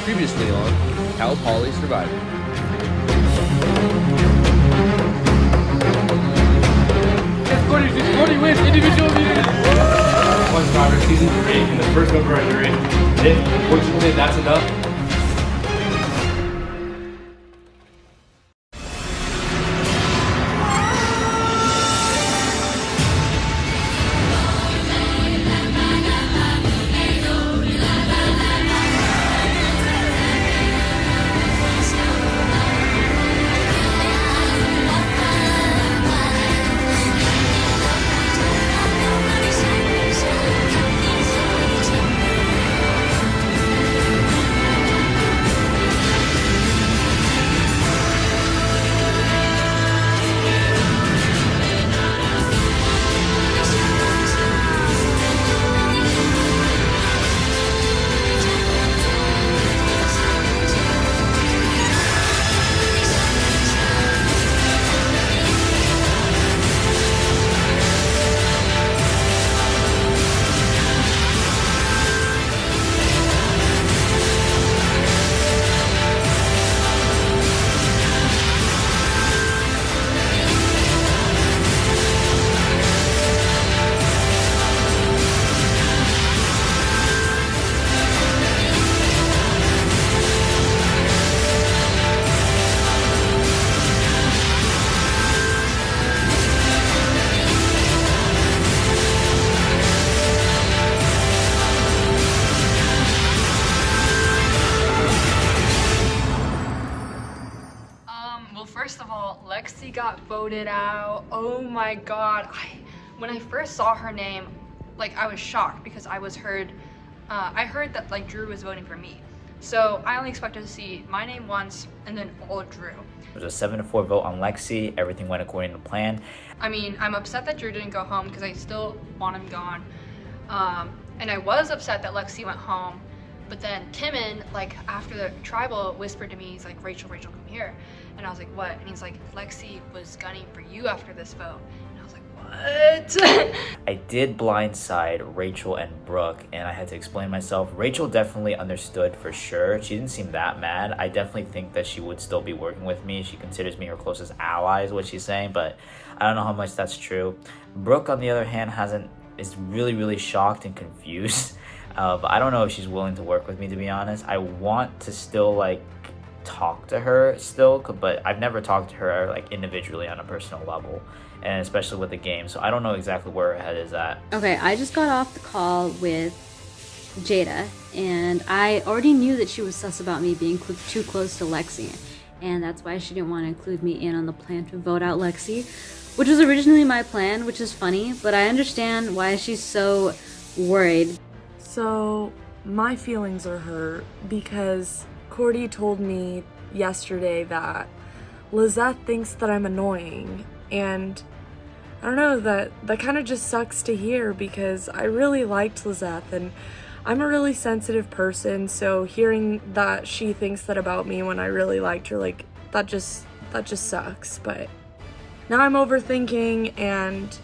Previously on How Polly Survived. Cody wins individual immunity. One Survivor Season 3, and the first member of jury. Unfortunately, that's enough. First of all, Lexi got voted out. Oh my god. When I first saw her name, like, I was shocked because I heard that like Drew was voting for me. So I only expected to see my name once and then all of Drew. It was a 7-4 vote on Lexi. Everything went according to plan. I mean, I'm upset that Drew didn't go home because I still want him gone. And I was upset that Lexi went home. But then Timon, like, after the tribal, whispered to me, he's like, Rachel, come here. And I was like, what? And he's like, Lexi was gunning for you after this vote. And I was like, what? I did blindside Rachel and Brooke, and I had to explain myself. Rachel definitely understood for sure. She didn't seem that mad. I definitely think that she would still be working with me. She considers me her closest ally, is what she's saying, but I don't know how much that's true. Brooke, on the other hand, is really shocked and confused. But I don't know if she's willing to work with me, to be honest. I want to still, like, talk to her still, but I've never talked to her, like, individually on a personal level, and especially with the game, so I don't know exactly where her head is at. Okay, I just got off the call with Jada, and I already knew that she was sus about me being too close to Lexi, and that's why she didn't want to include me in on the plan to vote out Lexi, which was originally my plan, which is funny, but I understand why she's so worried. So, my feelings are hurt because Cordy told me yesterday that Lizette thinks that I'm annoying, and I don't know, that kind of just sucks to hear because I really liked Lizette and I'm a really sensitive person, so hearing that she thinks that about me when I really liked her, like, that just sucks. But now I'm overthinking, and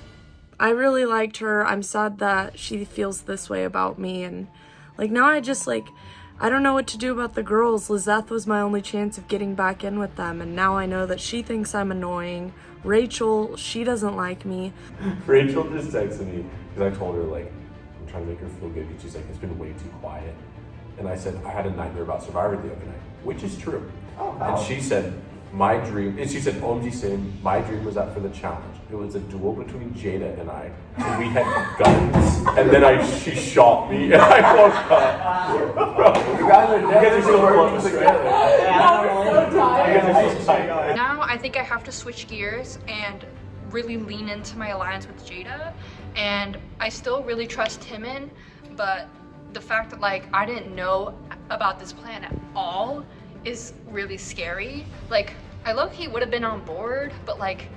I really liked her. I'm sad that she feels this way about me, and like now I just, like, I don't know what to do about the girls. Lizette was my only chance of getting back in with them, and now I know that she thinks I'm annoying. Rachel, she doesn't like me. Rachel just texted me because I told her, like, I'm trying to make her feel good, and she's like, it's been way too quiet. And I said, I had a nightmare about Survivor the other night, which is true. Oh, wow. And she said, my dream, and she said, OMG Sim, my dream was that for the challenge. It was a duel between Jada and I, and we had guns. And then she shot me, and I woke up. You guys are still close together. Now I think I have to switch gears and really lean into my alliance with Jada. And I still really trust Timon, but the fact that, like, I didn't know about this plan at all is really scary. Like, I low-key would have been on board, but, like,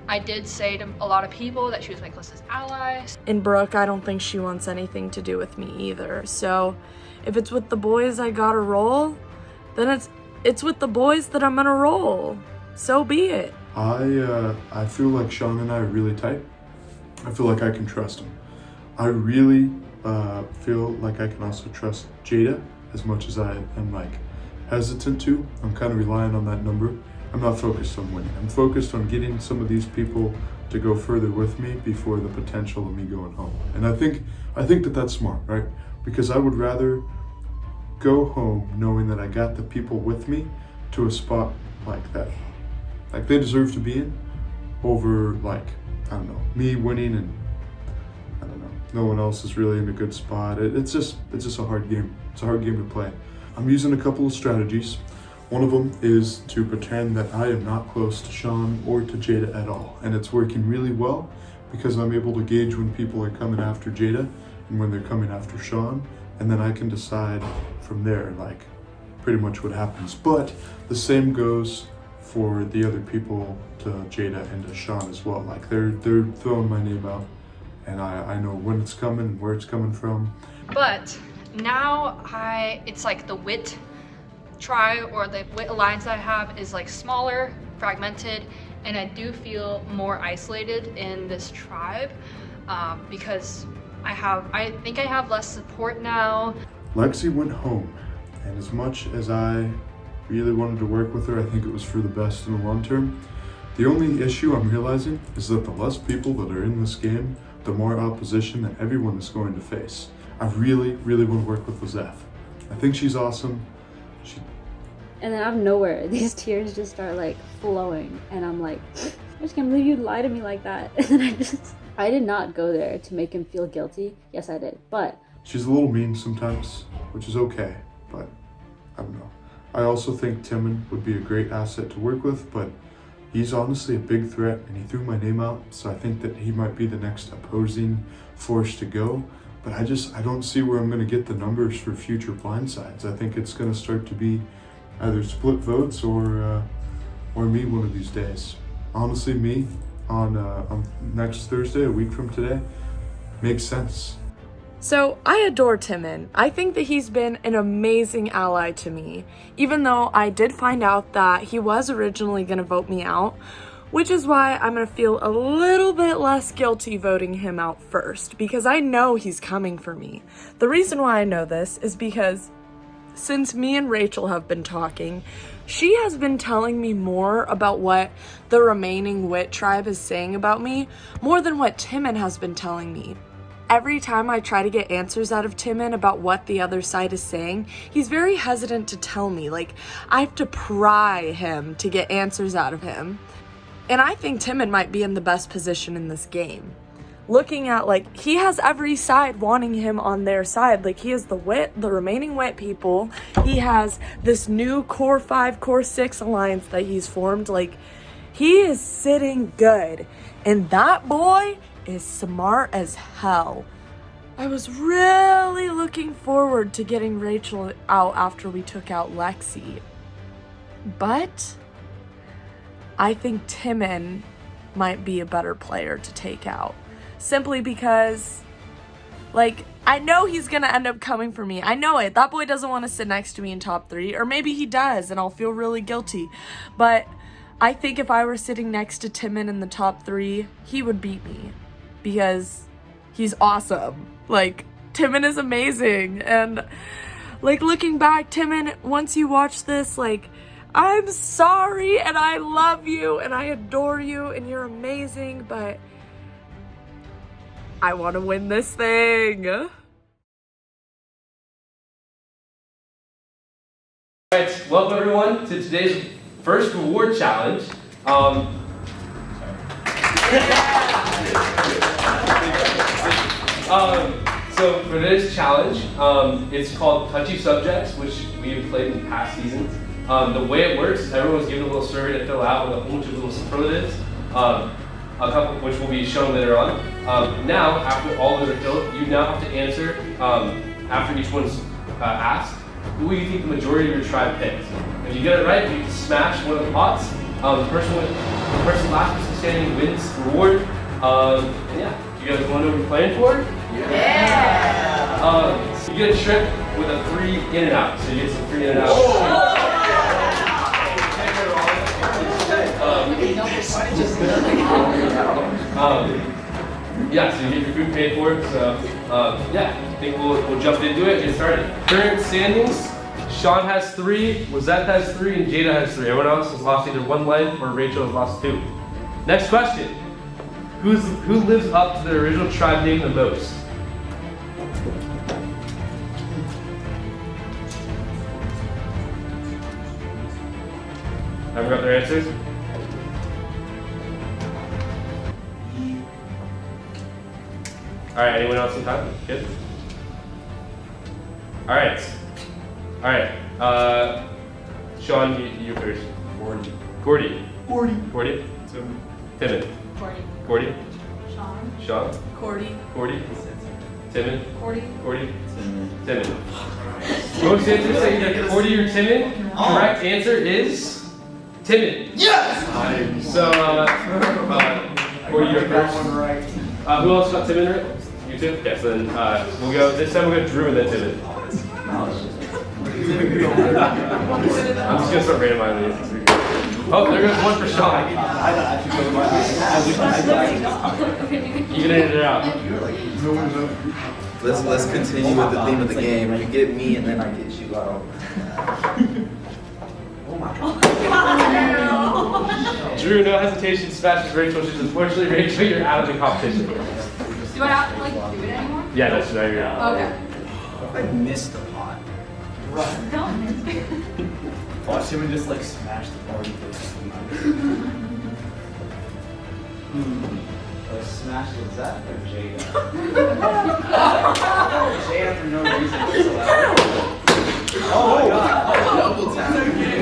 I did say to a lot of people that she was my closest ally. And Brooke, I don't think she wants anything to do with me either. So if it's with the boys I gotta roll, then it's with the boys that I'm gonna roll. So be it. I feel like Sean and I are really tight. I feel like I can trust him. I really feel like I can also trust Jada as much as I am like hesitant to. I'm kind of relying on that number. I'm not focused on winning. I'm focused on getting some of these people to go further with me before the potential of me going home. And I think that that's smart, right? Because I would rather go home knowing that I got the people with me to a spot like that, like they deserve to be in, over like, I don't know, me winning and I don't know, no one else is really in a good spot. It's just a hard game. It's a hard game to play. I'm using a couple of strategies. One of them is to pretend that I am not close to Sean or to Jada at all. And it's working really well because I'm able to gauge when people are coming after Jada and when they're coming after Sean. And then I can decide from there, like, pretty much what happens. But the same goes for the other people, to Jada and to Sean as well. Like, they're throwing my name out and I know when it's coming and where it's coming from. But now it's like the wit tribe or the wit alliance that I have is like smaller, fragmented, and I do feel more isolated in this tribe because I think I have less support now. Lexi went home, and as much as I really wanted to work with her, I think it was for the best in the long term. The only issue I'm realizing is that the less people that are in this game, the more opposition that everyone is going to face. I really, really want to work with Lizeth. I think she's awesome. And then out of nowhere, these tears just start like flowing, and I'm like, I just can't believe you'd lie to me like that. And then I did not go there to make him feel guilty. Yes, I did, but she's a little mean sometimes, which is okay, but I don't know. I also think Timon would be a great asset to work with, but he's honestly a big threat, and he threw my name out, so I think that he might be the next opposing force to go. But I don't see where I'm going to get the numbers for future blindsides. I think it's going to start to be either split votes or me one of these days. Honestly, me on next Thursday, a week from today, makes sense. So I adore Timon. I think that he's been an amazing ally to me, even though I did find out that he was originally going to vote me out, which is why I'm going to feel a little bit less guilty voting him out first, because I know he's coming for me. The reason why I know this is because since me and Rachel have been talking, she has been telling me more about what the remaining Wit tribe is saying about me, more than what Timon has been telling me. Every time I try to get answers out of Timon about what the other side is saying, he's very hesitant to tell me. Like, I have to pry him to get answers out of him. And I think Timon might be in the best position in this game. Looking at, like, he has every side wanting him on their side. Like, he has the remaining Wit people. He has this new Core 5, Core 6 alliance that he's formed. Like, he is sitting good. And that boy is smart as hell. I was really looking forward to getting Rachel out after we took out Lexi. But I think Timon might be a better player to take out. Simply because, like, I know he's gonna end up coming for me. I know it. That boy doesn't want to sit next to me in top 3. Or maybe he does, and I'll feel really guilty. But I think if I were sitting next to Timon in the top 3, he would beat me. Because he's awesome. Like, Timon is amazing. And, like, looking back, Timon, once you watch this, like, I'm sorry, and I love you, and I adore you, and you're amazing, but I want to win this thing. Alright, welcome everyone to today's first reward challenge. So for this challenge, it's called Touchy Subjects, which we have played in past seasons. The way it works is everyone's given a little survey to fill out with a whole bunch of little superlatives, a couple of which will be shown later on. Now, after all of those are filled, you now have to answer, after each one's asked, who you think the majority of your tribe picks. If you get it right, you can smash one of the pots. The person last person standing wins the reward. And yeah, you guys want to know what you're playing for? Yeah! So you get a trip with a 3 in and out. So you get some 3 in and out. Yeah, so you get your food paid for. So yeah. think we'll jump into it and get started. Current standings, Sean has 3, Lizette has 3, and Jada has 3. Everyone else has lost either 1 life or Rachel has lost 2. Next question. Who lives up to their original tribe name the most? Everyone got their answers? Alright, anyone else in time? Good? Alright. Sean, you first. Gordy. Gordy. Timon. Cordy. Sean. Cordy. Timon. Cordy. Timon. Most answers say either Cordy or Timon. Correct answer is Timon. Yes! So, Cordy, you're first. Who else got Timon right? You too? Yes, then we'll go, this time we'll go Drew and then Timon. I'm just gonna start randomizing these. Oh, there goes 1 for Sean. Evening it out. Let's continue with the theme of the game. You get me and then I get you out. Oh my god. Drew, no hesitation, smashes Rachel. She's unfortunately Rachel, you're out of the competition. Do I have to like do it anymore? Yeah, that's right. You're out. Okay. I missed the pot. Watch him and just like smash the party place. Smash Lizette or Jada? Jada for no reason. Oh my god. Double tap.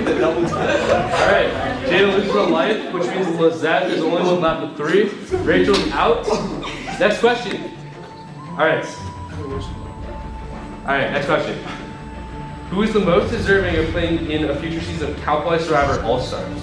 The double tap. Alright, Jada loses a life, which means Lizette is only one left with 3. Rachel's out. Next question. Alright, next question. Who is the most deserving of playing in a future season of Outplay Survivor All-Stars?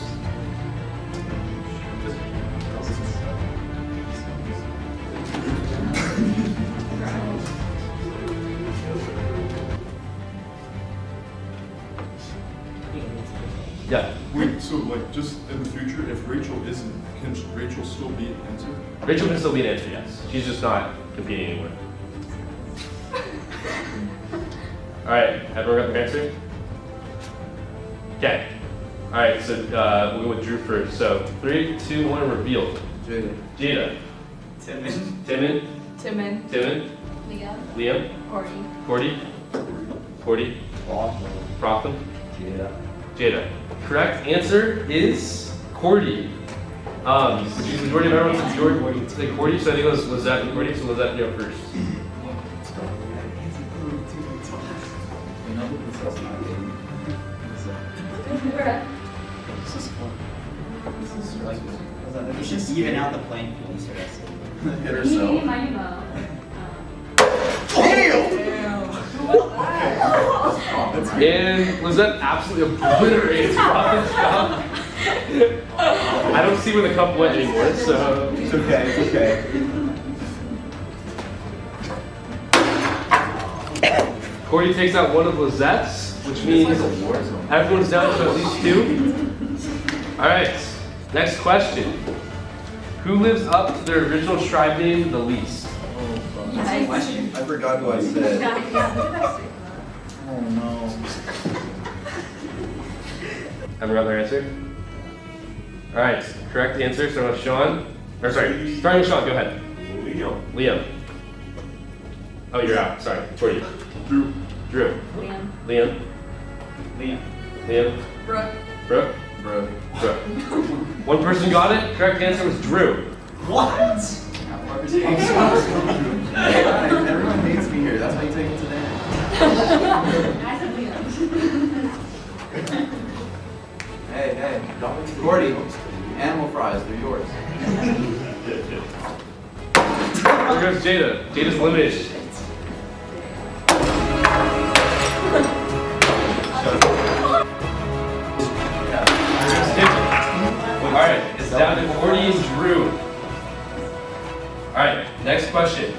Yeah. Wait, so like just in the future, if Rachel isn't, can Rachel still be an answer? Rachel can still be an answer, yes. She's just not competing anymore. Alright, everyone got their answer? Okay. Alright, so we'll go with Drew first. So 3, 2, 1, reveal. Jada. Timon. Liam. Cordy. Protham. Jada. Correct answer is Cordy. The majority of everyone said Cordy, so I think it was Lizette and Cordy, so Lizette, you go first. You should even out the playing field, so that's it. Hit herself. And Lizette absolutely obliterates Prophet's job. I don't see where the cup went anymore, so. It's okay, it's okay. Cordy takes out 1 of Lizette's, which means everyone's down to at least 2. Alright, next question. Who lives up to their original tribe name the least? I forgot who I said. Oh no. Everyone got their answer? Alright, correct answer, starting with Sean. Or sorry, starting with Sean, go ahead. Liam. Oh, you're out, sorry. For you. Drew. Liam. Brooke. 1 person got it, correct answer was Drew. What? Everyone hates me here. That's how you take it to the end. Hey, Gordy, animal fries, they're yours. There goes Jada. Jada's eliminated. Alright, it's down to Gordy and Drew. Alright, next question.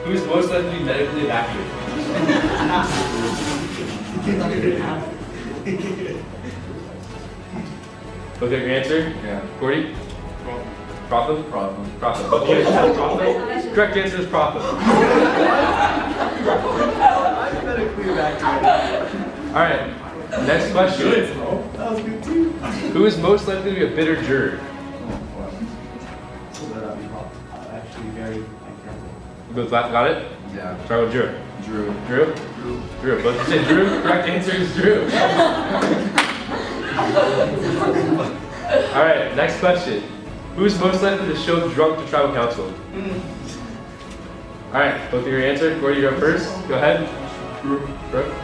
Who's most likely to be medically evacuated? Okay, your answer? Yeah. Gordy? Protham? Problem. Protham. Okay, Protham. Correct answer is Protham. Alright, next question. That was good too. Who is most likely to be a bitter juror? Actually, very careful. You both got it? Yeah. Start with Drew. Drew. Drew? Drew. Both you said Drew? Correct answer is Drew. Alright, next question. Who's most likely to show drunk to tribal council? Alright, both of your answer. Corey, you're up first. Go ahead. Drew. Brooke?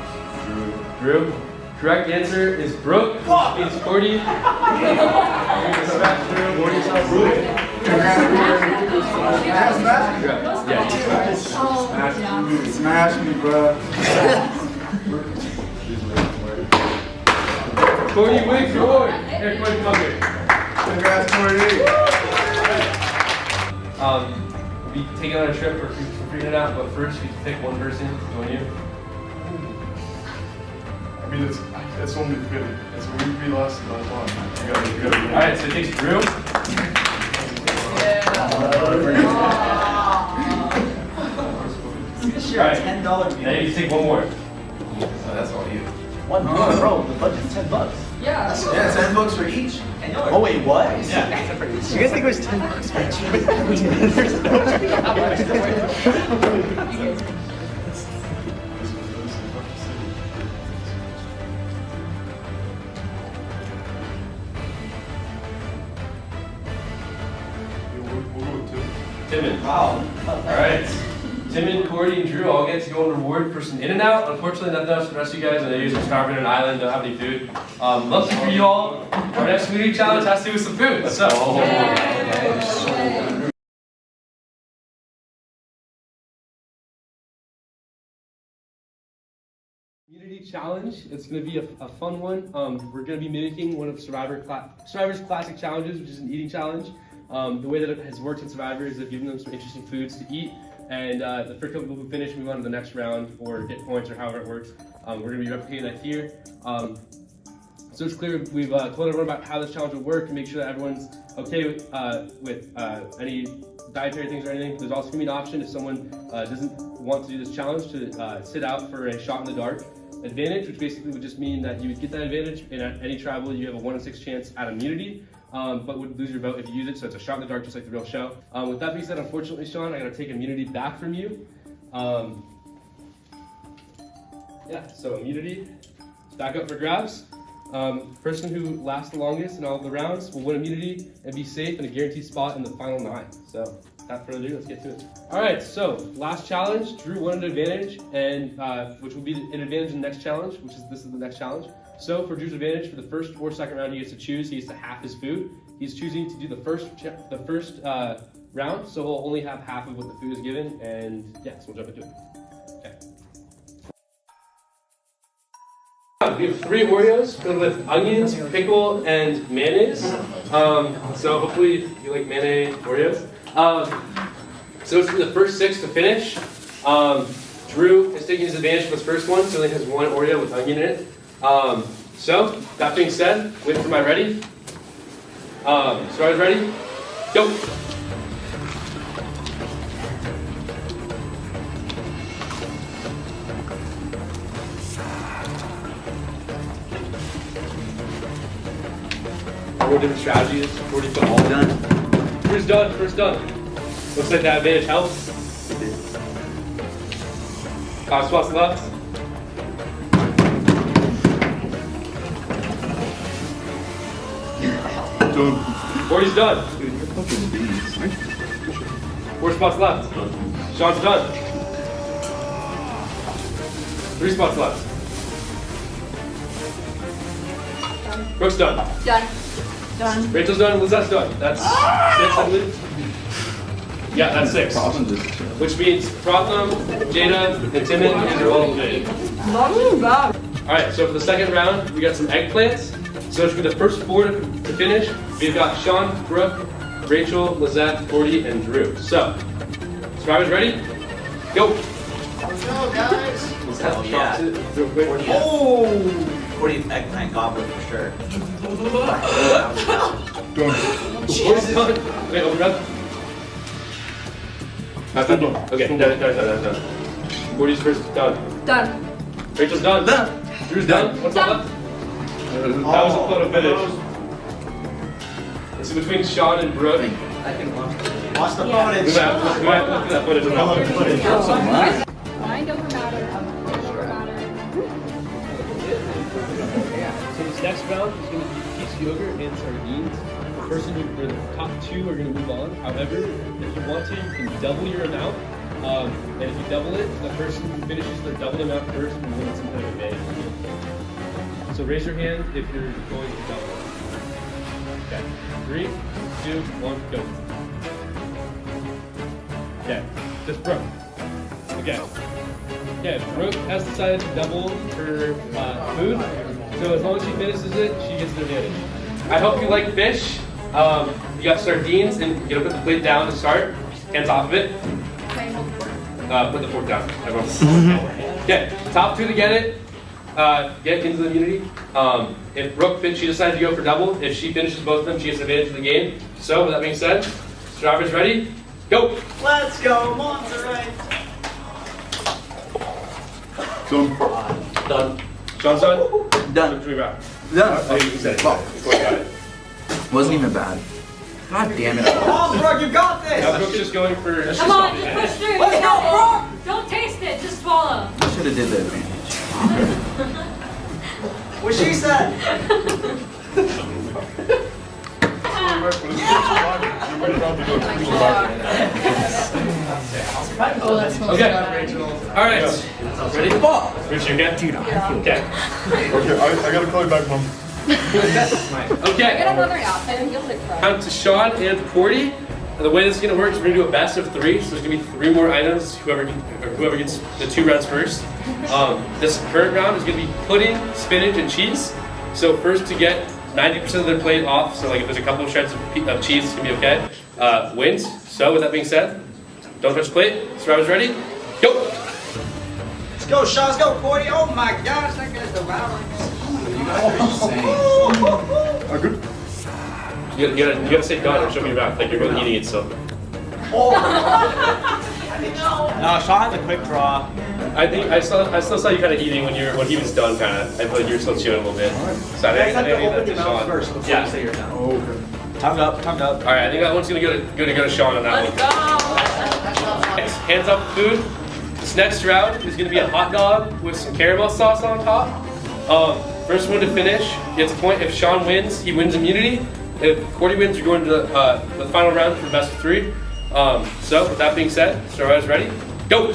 Drew. Correct answer is Brooke. It's Cordy. Smash me, bro. Cordy wins your award. Here, Cordy, come up here. Congrats, Cordy. We'll be taking on a trip for figuring it out, but first you pick one person to join you. I mean, it's only fitting. It's we lost last one. You gotta. Alright, so it takes Drew. Alright. $10 Now you take one more. That's all you. What? Bro, the budget's $10. Yeah. Yeah, $10 for each. Oh wait, what? Yeah. You guys think it was $10 for each? Timon. Wow. Alright. Timon, Cordy, and Drew all get to go on reward for some In-N-Out. Unfortunately, nothing else for the rest of you guys. I know you guys are starving on an island, don't have any food. Lucky for you all, our next community challenge has to do with some food. So. Community challenge. It's going to be a fun one. We're going to be mimicking one of Survivor's classic challenges, which is an eating challenge. The way that it has worked in Survivor is they've given them some interesting foods to eat, and the first couple people who finish move on to the next round or get points or however it works. We're going to be replicating that here. So it's clear we've told everyone about how this challenge will work and make sure that everyone's okay with any dietary things or anything. There's also going to be an option if someone doesn't want to do this challenge to sit out for a shot in the dark advantage, which basically would just mean that you would get that advantage, and at any tribal you have a 1 in 6 chance at immunity, but would lose your vote if you use it, so it's a shot in the dark just like the real show. With that being said, unfortunately, Sean, I gotta take immunity back from you. Yeah, so immunity, back up for grabs. Person who lasts the longest in all of the rounds will win immunity and be safe in a guaranteed spot in the final 9. So, without further ado, let's get to it. All right, so last challenge, Drew won an advantage, and which will be an advantage in the next challenge, this is the next challenge. So for Drew's advantage, for the first or second round, he gets to choose. He gets to half his food. He's choosing to do the first round, so he'll only have half of what the food is given, and yeah, so we'll jump into it. Okay. We have 3 Oreos filled with onions, pickle, and mayonnaise. So hopefully you like mayonnaise Oreos. So it's for the first 6 to finish. Drew is taking his advantage for this first one, so he has 1 Oreo with onion in it. So that being said, wait for my ready. Started ready? Go! Four different strategies. 40 foot all done. First done. First done. Looks like that advantage helps. 5 spots left. Done. 40's done. 4 spots left. Sean's done. 3 spots left. Brooke's done. Done. Done. Rachel's done. Lizette's done. That's 6, I believe. Yeah, that's 6. Which means Pratham, Jada, and Timon are all eliminated. Alright, so for the second round, we got some eggplants. So it's for the first 4 to finish. We've got Sean, Brooke, Rachel, Lizette, Cordy, and Drew. So, survivors ready? Go! Let's go, guys. Lizette, yeah. Real quick. Oh! 40's eggplant goblet for sure. Done. Cordy's done. Wait, open up. That's done. Okay, done. Cordy's first done. Done. Rachel's done. Drew's done. What's up left? That was a photo finish. This is between Sean and Brooke. Watch the footage. We might have to look at that footage. Mind over matter. So this next round is going to be peach yogurt and sardines. The person who, or the top two are going to move on. However, if you want to, you can double your amount. And if you double it, the person who finishes their double amount first will win some kind of advantage. So raise your hand if you're going to double it. Okay. 3, 2, 1, go. Okay. Just Brooke. Okay. Okay, Brooke has decided to double her food. So as long as she finishes it, she gets the advantage. I hope you like fish. You got sardines, and you're gonna put the plate down to start. Hands off of it. Put the fork down. Okay, top two to get it. Get into the immunity. If Brooke she decided to go for double. If she finishes both of them, she gets advantage of the game. So with that being said, drivers ready? Go! Let's go, Monterey. Done. Sean's done? Done. What do we wrap? Done. Oh, you said it. Well, Got it. wasn't even bad. God damn it. Oh, Brooke, you got this. Now Brooke's just going for... Come on, just push through. Let's go, Brooke. Don't taste it, just swallow. I should have did the advantage. What she said. Oh, that smells Okay. good. All right. Ready? Rich, you okay? Dude, okay. Okay, I gotta call you back, Mom. Okay. Get another outfit and you'll look right. Down to Sean and Cordy. The way this is going to work is we're going to do a best of 3. So there's going to be 3 more items. Whoever gets the 2 rounds first. This current round is going to be pudding, spinach, and cheese. So first to get 90% of their plate off. So like if there's a couple of shreds of cheese, it's going to be okay. Wins. So with that being said, don't touch the plate. Survivors ready? Go. Let's go, Sean. Let's go, Cordy. Oh my gosh, that guy's devouring. You guys are insane. You gotta say done or show me your mouth like you're really eating it still. No, Sean has a quick draw. I think I still saw you kind of eating when he was done kind of. I feel like you were still chewing a little bit. So I You guys have to think open your that's mouth Sean. first before Yeah. you say your done. Oh, okay. Tongue up, tongue up. All right, I think that one's gonna go to Sean on that one. Next, hands up food. This next round is gonna be a hot dog with some caramel sauce on top. First one to finish gets a point. If Sean wins, he wins immunity. If Cordy wins, you're going to the final round for best of 3. So with that being said, survivors ready? Go!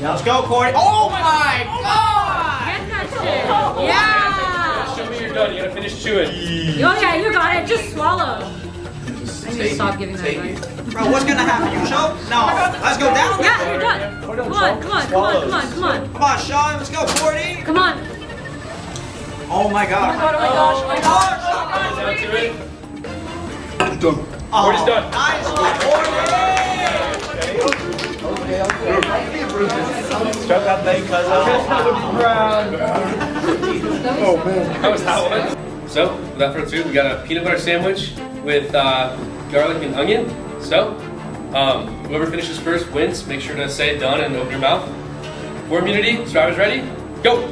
Yeah, let's go, Cordy. Oh my God! Get that shit. Yeah. Show me you're done. You gotta finish chewing. Oh yeah, you got it. Just swallow. I need to stop giving that advice. Bro, what's gonna happen? You choke? No. Let's go down. Yeah, you're done. Come on, come on, come on, come on, come on. Come on, Sean. Let's go, Cordy. Come on. Oh my God. Oh my gosh, oh my gosh. Down to it. Done. Cordy's done. Nice, Start that thing, cuz. Oh, man. That was that one. So, without further ado, we got a peanut butter sandwich with garlic and onion. So, whoever finishes first wins. Make sure to say done and open your mouth. For immunity, survivors ready? Go!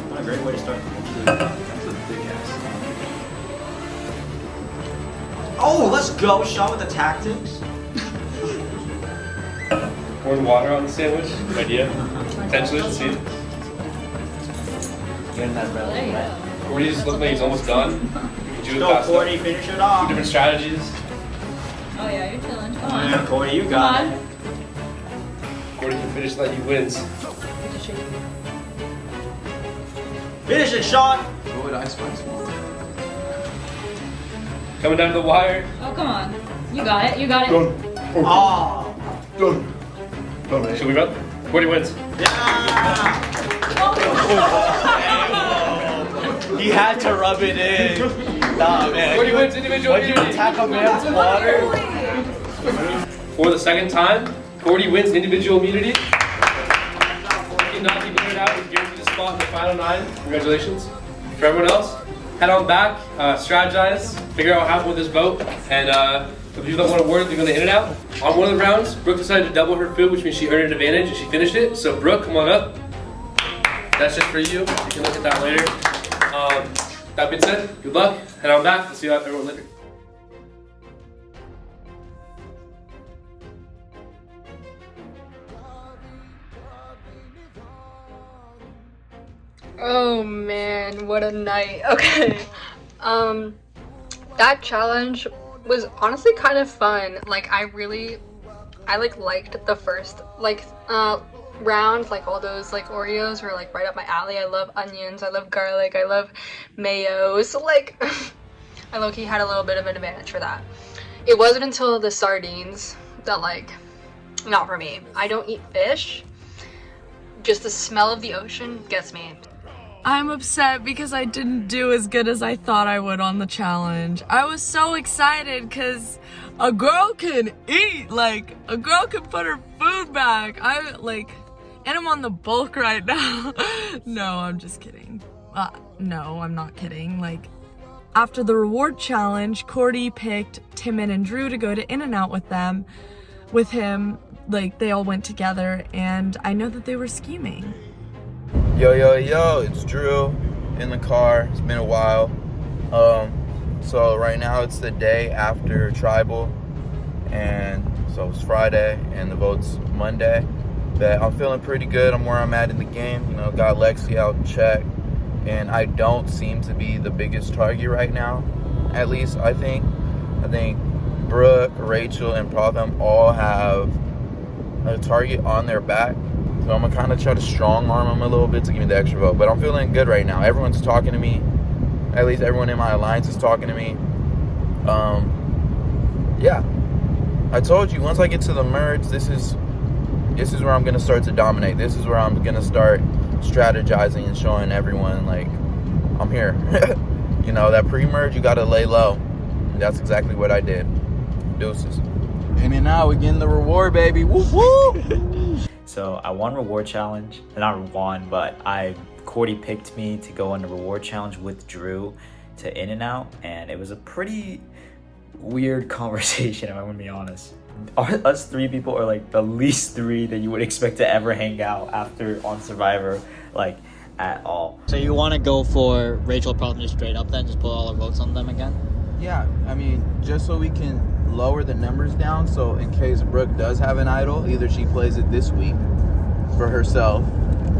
What a great way to start. Oh, let's go, Sean, with the tactics. Pouring water on the sandwich. Good idea. Potentially, let's see. Cordy's looking like he's almost done. You can do it Go, fast Cordy, enough. finish it 2 off. different strategies. Oh yeah, you're chilling. Come Come on. on, Cordy, you Come got on. it. Cordy can finish that, he wins. Finish it, Sean. What would I spice more? Coming down to the wire. Oh, come on. You got it. You got it. Done. Okay. Oh. Done. Done. Should we run? Cordy wins. Yeah. He had to rub it in. Nah, man. Cordy wins individual Why'd you immunity. attack a man's water? For the second time, Cordy wins individual immunity. He cannot be cleared out. He's guaranteed a spot in the final 9. Congratulations. For everyone else, head on back, strategize, figure out what happened with this vote, and The people that want to award, they're going to in and out. On one of the rounds, Brooke decided to double her food, which means she earned an advantage and she finished it. So Brooke, come on up. That's just for you. You can look at that later. That being said, good luck. Head on back. We'll see you out everyone later. Oh man, what a night. Okay. That challenge was honestly kind of fun. Like I liked the first round. Like all those like Oreos were like right up my alley. I love onions, I love garlic, I love mayo. So like I low-key had a little bit of an advantage for that. It wasn't until the sardines that like, not for me. I don't eat fish. Just the smell of the ocean gets me. I'm upset because I didn't do as good as I thought I would on the challenge. I was so excited because a girl can eat, like a girl can put her food back. And I'm on the bulk right now. No, I'm just kidding. No, I'm not kidding. Like after the reward challenge, Cordy picked Timon and Drew to go to In-N-Out with him. Like they all went together and I know that they were scheming. Yo, it's Drew in the car. It's been a while. So right now it's the day after Tribal, and so it's Friday and the vote's Monday. But I'm feeling pretty good. I'm where I'm at in the game. You know, got Lexi out in check, and I don't seem to be the biggest target right now. At least I think Brooke, Rachel, and Protham all have a target on their back. So I'm gonna kind of try to strong arm them a little bit to give me the extra vote. But I'm feeling good right now. Everyone's talking to me. At least everyone in my alliance is talking to me. Yeah. I told you, once I get to the merge, this is where I'm gonna start to dominate. This is where I'm gonna start strategizing and showing everyone like I'm here. You know, that pre-merge, you gotta lay low. And that's exactly what I did. Deuces. In and out, we're getting the reward, baby. Woo woo! So I won reward challenge, not won, but Cordy picked me to go on the reward challenge with Drew to In-N-Out, and it was a pretty weird conversation, if I'm gonna be honest. Us three people are like the least three that you would expect to ever hang out after on Survivor, like at all. So you want to go for Rachel probably straight up then, just put all our votes on them again? Yeah, I mean, just so we can lower the numbers down, so in case Brooke does have an idol, either she plays it this week for herself,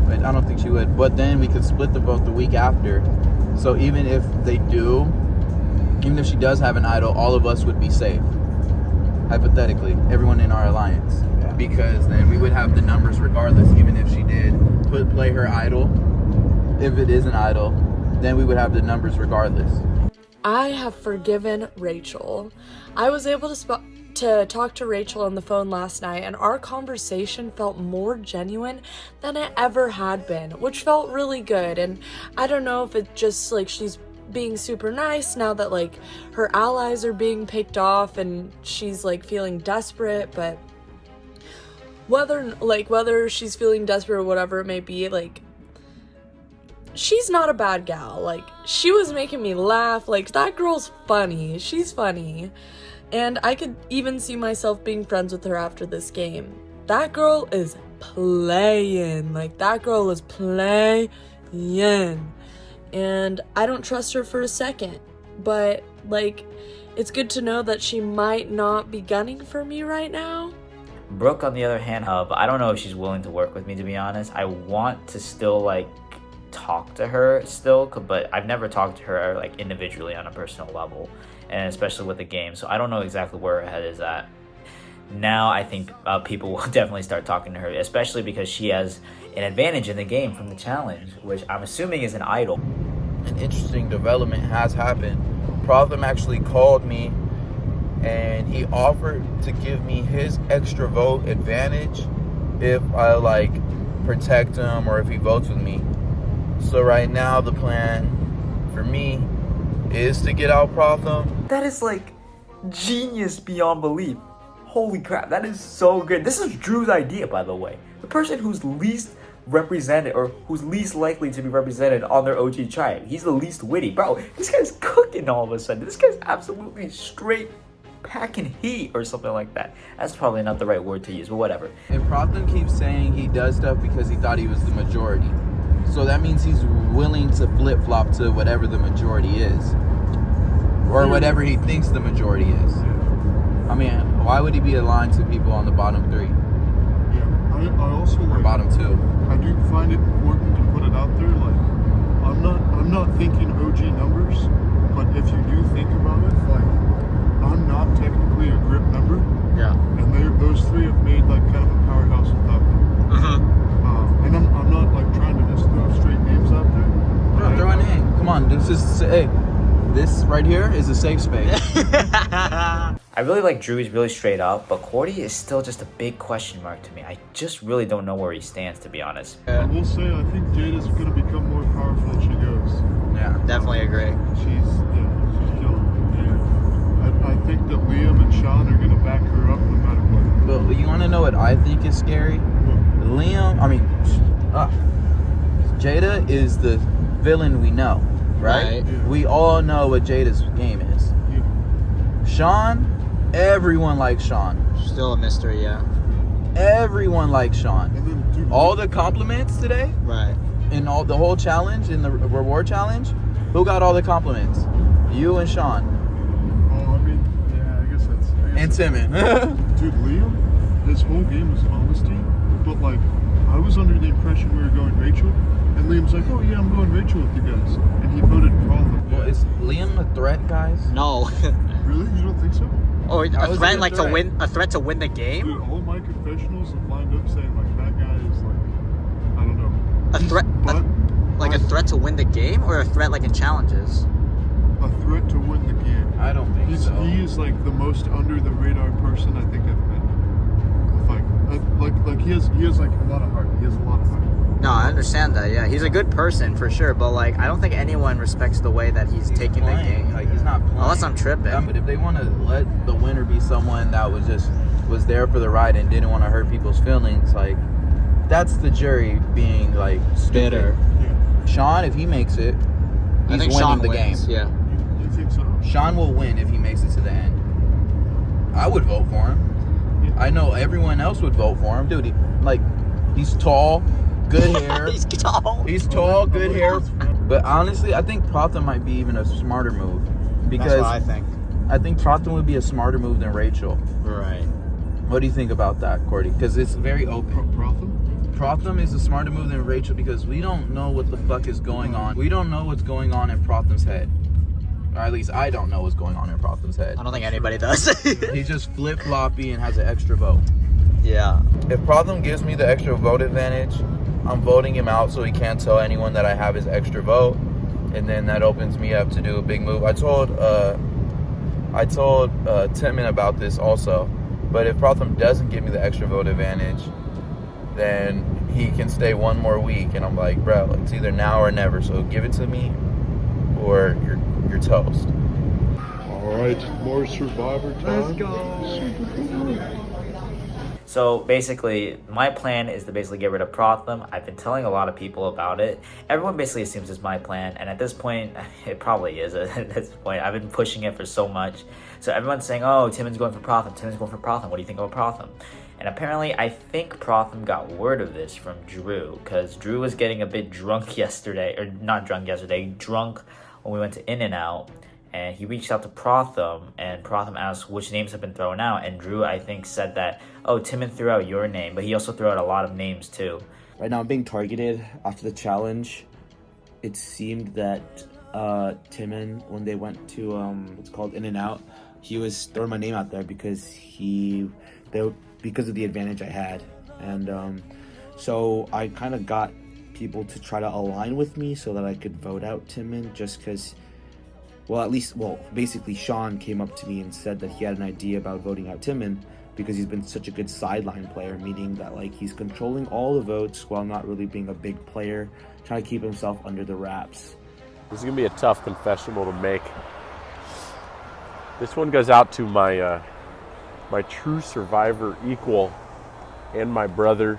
but I don't think she would, but then we could split the vote the week after. So even if she does have an idol, all of us would be safe. Hypothetically, everyone in our alliance. Yeah. Because then we would have the numbers regardless, even if she did play her idol. If it is an idol, then we would have the numbers regardless. I have forgiven Rachel. I was able to talk to Rachel on the phone last night, and our conversation felt more genuine than it ever had been, which felt really good. And I don't know if it's just like she's being super nice now that like her allies are being picked off and she's like feeling desperate, but whether she's feeling desperate or whatever it may be, like she's not a bad gal. Like she was making me laugh. Like that girl's funny. She's funny. And I could even see myself being friends with her after this game. That girl is playing. Like that girl is playing. And I don't trust her for a second. But like it's good to know that she might not be gunning for me right now. Brooke, on the other hand, I don't know if she's willing to work with me, to be honest. I want to still like talk to her still, but I've never talked to her like individually on a personal level, and especially with the game, so I don't know exactly where her head is at. Now I think people will definitely start talking to her, especially because she has an advantage in the game from the challenge, which I'm assuming is an idol. An interesting development has happened. Protham actually called me and he offered to give me his extra vote advantage if I like protect him or if he votes with me. So right now the plan for me is to get out Protham. That is like genius beyond belief. Holy crap, that is so good. This is Drew's idea, by the way. The person who's least represented or who's least likely to be represented on their OG tribe. He's the least witty. Bro, this guy's cooking all of a sudden. This guy's absolutely straight packing heat or something like that. That's probably not the right word to use, but whatever. And Protham keeps saying he does stuff because he thought he was the majority. So that means he's willing to flip-flop to whatever the majority is. Or whatever he thinks the majority is. I mean, why would he be aligned to people on the bottom 3? Yeah, I also like... Or bottom 2. I do find it important to put it out there, like, I'm not thinking OG numbers, but if you do think about it, like, I'm not technically a grip member. Yeah. And those 3 have made, like, kind of a powerhouse without me. And I'm not, like, trying to just throw straight names out there. No, throw a name. Come on, this right here is a safe space. I really like Drew. He's really straight up, but Cordy is still just a big question mark to me. I just really don't know where he stands, to be honest. I will say, I think Jada's going to become more powerful as she goes. Yeah, definitely agree. She's killing it. Yeah. I think that Liam and Sean are going to back her up no matter what. But you want to know what I think is scary? Jada is the villain we know, right? Yeah. We all know what Jada's game is. Yeah. Sean, everyone likes Sean. Still a mystery, yeah. Everyone likes Sean. And then, dude, All the compliments today, Right. in all the whole challenge, in the reward challenge, who got all the compliments? You and Sean. Oh, I mean, yeah, I guess that's... And Timon. Dude, Liam, his whole game was honesty, but, like, I was under the impression we were going Rachel, and Liam's like, oh, yeah, I'm going Rachel with you guys. And he voted Protham. Well, is Liam a threat, guys? No. Really? You don't think so? Oh, How a is threat he a like threat? to win? A threat to win the game? Dude, all my confessionals have lined up saying, like, that guy is, like, I don't know. A threat, like a threat to win the game, or a threat like in challenges? A threat to win the game. I don't think so. He is, like, the most under-the-radar person I think I've met. Like he has like a lot of heart. He has a lot of heart. No, I understand that. Yeah, he's a good person for sure, but like I don't think anyone respects the way that he's taking the game. Like he's not playing. Unless I'm tripping. But if they want to let the winner be someone that was there for the ride and didn't want to hurt people's feelings, like that's the jury being like stupid. Bitter. Yeah. Sean, if he makes it, I he's think winning Sean the wins. game. Yeah. You think so? Sean will win if he makes it to the end. I would vote for him. I know everyone else would vote for him, dude. He's tall, good hair. He's tall. He's tall, good hair. But honestly, I think Protham might be even a smarter move because That's what I think. I think Protham would be a smarter move than Rachel. Right. What do you think about that, Cordy? Because it's very open. Protham? Protham is a smarter move than Rachel because we don't know what the fuck is going on. We don't know what's going on in Protham's head. Or at least I don't know what's going on in Protham's head. I don't think anybody does. He's just flip-floppy and has an extra vote. Yeah. If Protham gives me the extra vote advantage, I'm voting him out so he can't tell anyone that I have his extra vote. And then that opens me up to do a big move. I told Timon about this also. But if Protham doesn't give me the extra vote advantage, then he can stay one more week. And I'm like, bro, it's either now or never. So give it to me or you're toast. All right, more Survivor time. Let's go. So basically, my plan is to basically get rid of Protham. I've been telling a lot of people about it. Everyone basically assumes it's my plan, and at this point, it probably is. At this point, I've been pushing it for so much. So everyone's saying, oh, Timon's going for Protham. Timon's going for Protham. What do you think about Protham? And apparently, I think Protham got word of this from Drew, because Drew was getting a bit drunk yesterday, or not drunk yesterday, drunk when we went to In-N-Out. And he reached out to Protham, and Protham asked which names have been thrown out. And Drew, I think, said that, oh, Timon threw out your name, but he also threw out a lot of names too. Right now I'm being targeted after the challenge. It seemed that Timon, when they went to what's called In-N-Out, he was throwing my name out there because because of the advantage I had. And so I kind of got people to try to align with me so that I could vote out Timon, just because basically Sean came up to me and said that he had an idea about voting out Timon because he's been such a good sideline player, meaning that like he's controlling all the votes while not really being a big player, trying to keep himself under the wraps. This is gonna be a tough confessional to make. This one goes out to my my true Survivor equal and my brother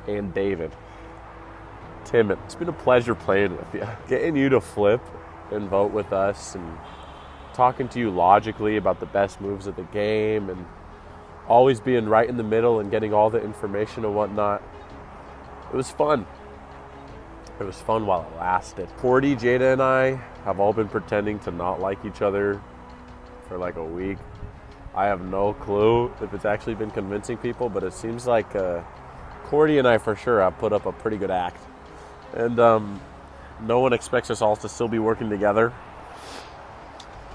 and David. Timon, it's been a pleasure playing with you. Getting you to flip and vote with us and talking to you logically about the best moves of the game and always being right in the middle and getting all the information and whatnot. It was fun. It was fun while it lasted. Cordy, Jada, and I have all been pretending to not like each other for like a week. I have no clue if it's actually been convincing people, but it seems like Cordy and I for sure have put up a pretty good act. And no one expects us all to still be working together.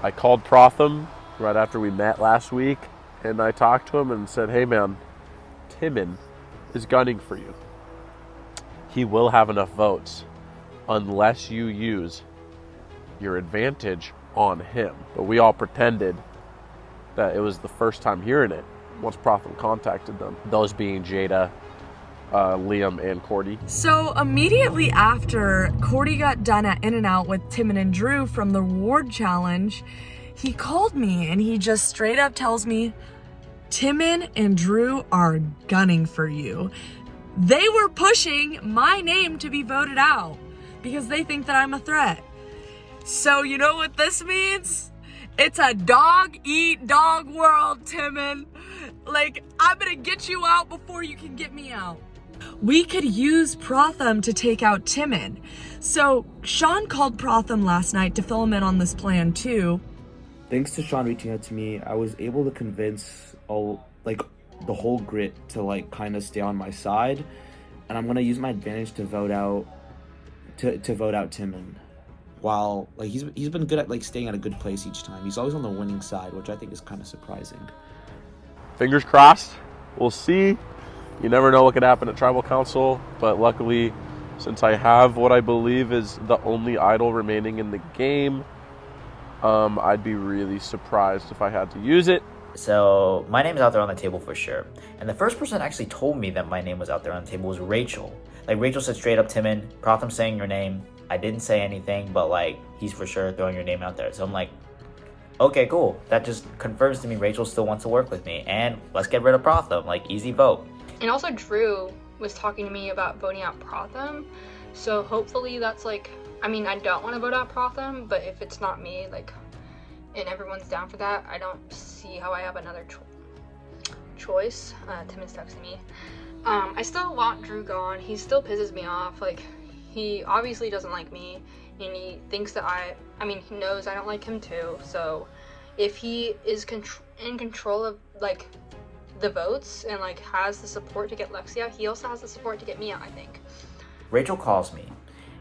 I called Protham right after we met last week, and I talked to him and said, hey man, Timon is gunning for you. He will have enough votes unless you use your advantage on him. But we all pretended that it was the first time hearing it once Protham contacted them. Those being Jada, Liam, and Cordy. So immediately after Cordy got done at In-N-Out with Timon and Drew from the reward challenge, he called me and he just straight up tells me, Timon and Drew are gunning for you. They were pushing my name to be voted out because they think that I'm a threat. So you know what this means? It's a dog-eat-dog world, Timon. Like, I'm gonna get you out before you can get me out. We could use Protham to take out Timon. So Sean called Protham last night to fill him in on this plan too. Thanks to Sean reaching out to me, I was able to convince the whole grit to like kind of stay on my side, and I'm gonna use my advantage to vote out Timon. While like he's been good at like staying at a good place each time. He's always on the winning side, which I think is kind of surprising. Fingers crossed. We'll see. You never know what could happen at Tribal Council, but luckily, since I have what I believe is the only idol remaining in the game, I'd be really surprised if I had to use it. So my name's out there on the table for sure. And the first person that actually told me that my name was out there on the table was Rachel. Like Rachel said straight up, Timon, Protham saying your name. I didn't say anything, but like he's for sure throwing your name out there. So I'm like, okay, cool. That just confirms to me Rachel still wants to work with me. And let's get rid of Protham. Like, easy vote. And also Drew was talking to me about voting out Protham. So hopefully that's like, I mean, I don't want to vote out Protham, but if it's not me, like, and everyone's down for that, I don't see how I have another choice. Timon's texting me. I still want Drew gone. He still pisses me off. Like, he obviously doesn't like me, and he thinks that I mean, he knows I don't like him too. So if he is in control of like the votes and like has the support to get Lexi out, he also has the support to get me out, I think. Rachel calls me,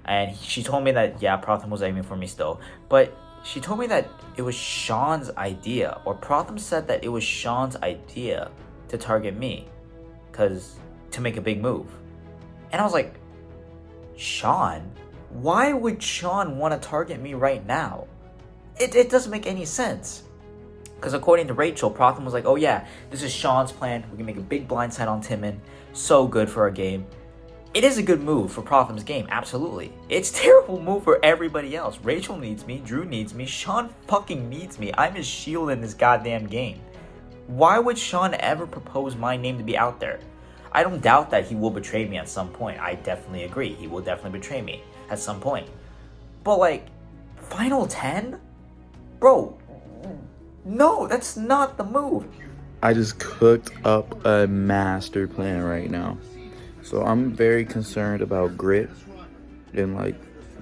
and she told me that, yeah, Protham was aiming for me still, but she told me that it was Sean's idea, or Protham said that it was Sean's idea to target me, to make a big move. And I was like, Sean? Why would Sean want to target me right now? It doesn't make any sense. Because according to Rachel, Protham was like, oh yeah, this is Sean's plan. We can make a big blindside on Timon. So good for our game. It is a good move for Protham's game, absolutely. It's a terrible move for everybody else. Rachel needs me, Drew needs me, Sean fucking needs me. I'm his shield in this goddamn game. Why would Sean ever propose my name to be out there? I don't doubt that he will betray me at some point. I definitely agree. He will definitely betray me at some point. But like, Final 10? Bro, no, that's not the move. I just cooked up a master plan right now. So I'm very concerned about Grit and like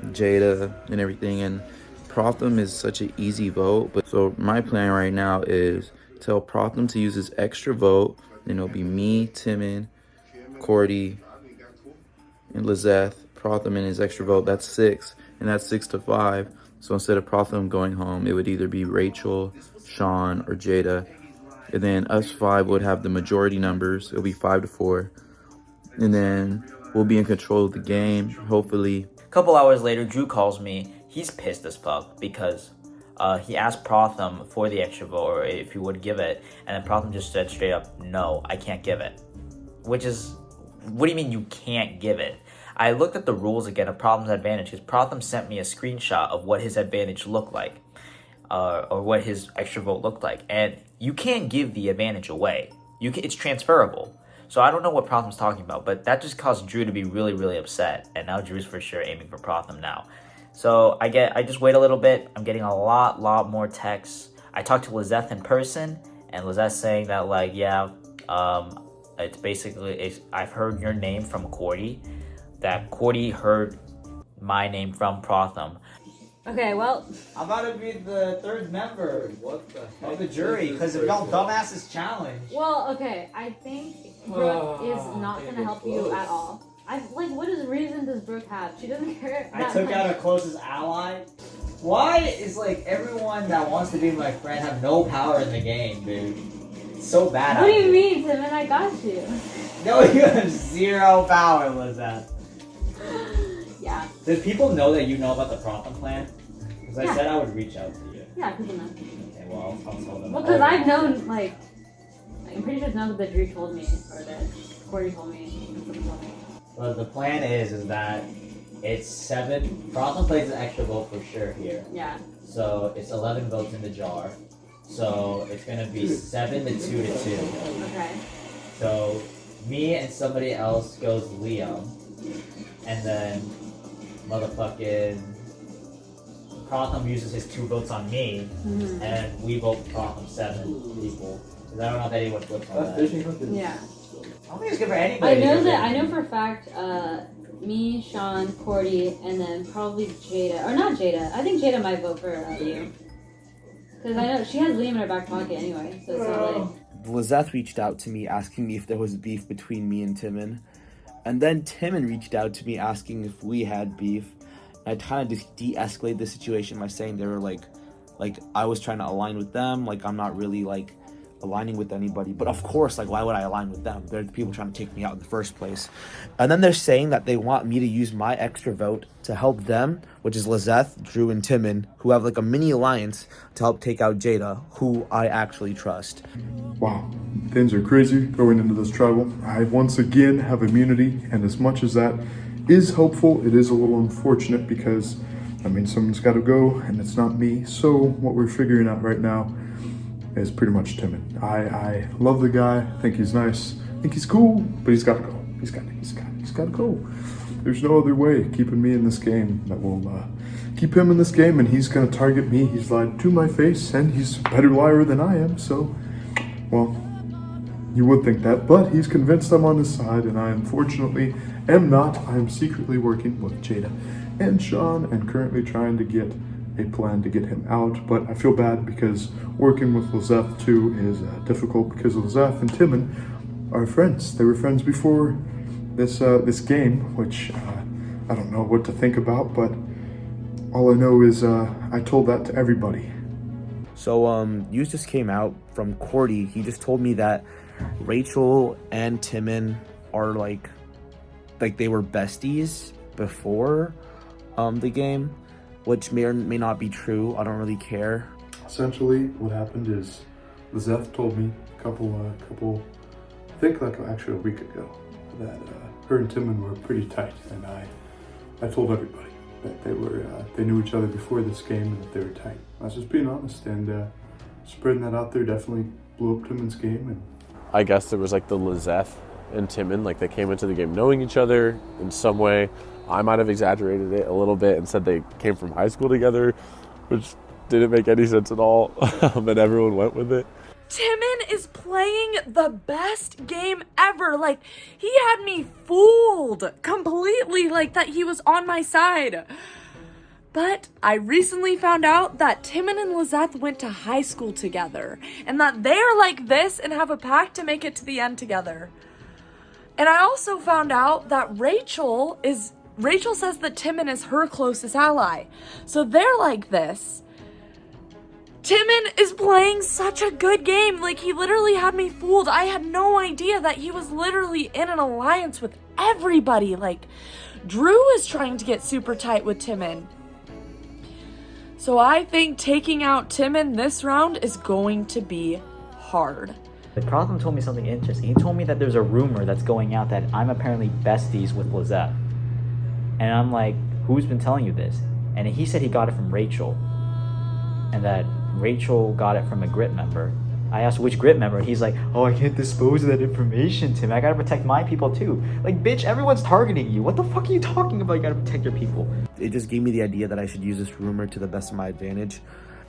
Jada and everything. And Protham is such an easy vote. But so my plan right now is tell Protham to use his extra vote. Then it'll be me, Timon, Cordy, and Lizeth. Protham and his extra vote, that's 6. And that's 6-5. So instead of Protham going home, it would either be Rachel, Sean, or Jada. And then us 5 would have the majority numbers. It'll be 5-4. And then we'll be in control of the game, hopefully. A couple hours later, Drew calls me. He's pissed as fuck because he asked Protham for the extra vote, or if he would give it. And then Protham just said straight up, no, I can't give it. Which is, what do you mean you can't give it? I looked at the rules again of Protham's advantage because Protham sent me a screenshot of what his advantage looked like, or what his extra vote looked like, and you can't give the advantage away. It's transferable. So I don't know what Protham's talking about, but that just caused Drew to be really, really upset, and now Drew's for sure aiming for Protham now. So I just wait a little bit. I'm getting a lot more texts. I talked to Lizeth in person, and Lizeth saying that like, yeah, it's basically, I've heard your name from Cordy, that Cordy heard my name from Protham. Okay, well, I'm about to be the third member of the jury because of y'all dumbasses challenge. well, okay. I think Brooke is not gonna help you at all. What reason does Brooke have? She doesn't care. I took out her closest ally. Why is like everyone that wants to be my friend have no power in the game, dude? It's so bad. What do you mean, Tim? And I got you. No, you have zero power, Lizette. Yeah. Did people know that you know about the Protham plan? Because I Yeah. said I would reach out to you. Yeah, people know. Okay, well, I'll tell them. Well, because I've known, like, I'm pretty sure it's known that Drew told me, or that Corey told me, and someone told me. Well, the plan is that it's 7. Protham plays an extra vote for sure here. Yeah. So it's 11 votes in the jar. So it's gonna be 7 to 2 to 2. Okay. So me and somebody else goes Liam, and then motherfucking Protham uses his 2 votes on me, and we vote Protham 7 people. Because I don't know if anyone flips on that. Yeah. I don't think it's good for anybody. I know for a fact, me, Sean, Cordy, and then probably Jada, or not Jada. I think Jada might vote for you. Because I know she has Liam in her back pocket anyway, so it's not like... Lizeth reached out to me asking me if there was beef between me and Timon. And then Timon reached out to me asking if we had beef. And I kind of just de-escalated the situation by saying they were like I was trying to align with them, like I'm not really like aligning with anybody. But of course, like why would I align with them? They're the people trying to take me out in the first place. And then they're saying that they want me to use my extra vote to help them, which is Lizeth, Drew, and Timon, who have like a mini alliance to help take out Jada, who I actually trust. Wow, things are crazy going into this tribal. I once again have immunity, and as much as that is hopeful, it is a little unfortunate because, I mean, someone's got to go, and it's not me. So what we're figuring out right now is pretty much Timon. I love the guy. I think he's nice. I think he's cool, but he's got to go. He's got to go. There's no other way keeping me in this game that will keep him in this game, and he's going to target me. He's lied to my face, and he's a better liar than I am, so, well, you would think that, but he's convinced I'm on his side, and I unfortunately am not. I am secretly working with Jada and Sean and currently trying to get a plan to get him out, but I feel bad because working with Lizeth too is difficult because Lizeth and Timon are friends. They were friends before this game, which I don't know what to think about, but all I know is I told that to everybody. So news just came out from Cordy. He just told me that Rachel and Timon are like they were besties before the game, which may or may not be true. I don't really care. Essentially, what happened is Lizeth told me a couple, I think like actually a week ago, that her and Timon were pretty tight, and I told everybody that they knew each other before this game and that they were tight. I was just being honest, and spreading that out there definitely blew up Timon's game. And I guess there was like the Lizeth and Timon, like they came into the game knowing each other in some way. I might have exaggerated it a little bit and said they came from high school together, which didn't make any sense at all, and everyone went with it. Timon is playing the best game ever. Like, he had me fooled completely, like that he was on my side. But I recently found out that Timon and Lizeth went to high school together, and that they're like this and have a pact to make it to the end together. And I also found out that Rachel says that Timon is her closest ally. So they're like this. Timon is playing such a good game. Like, he literally had me fooled. I had no idea that he was literally in an alliance with everybody. Like, Drew is trying to get super tight with Timon. So I think taking out Timon this round is going to be hard. The Protham told me something interesting. He told me that there's a rumor that's going out that I'm apparently besties with Lizeth. And I'm like, who's been telling you this? And he said he got it from Rachel. And that Rachel got it from a Grit member. I asked which grit member, and he's like, oh, I can't dispose of that information, Tim. I gotta protect my people too. Like, bitch, everyone's targeting you. What the fuck are you talking about? You gotta protect your people. It just gave me the idea that I should use this rumor to the best of my advantage.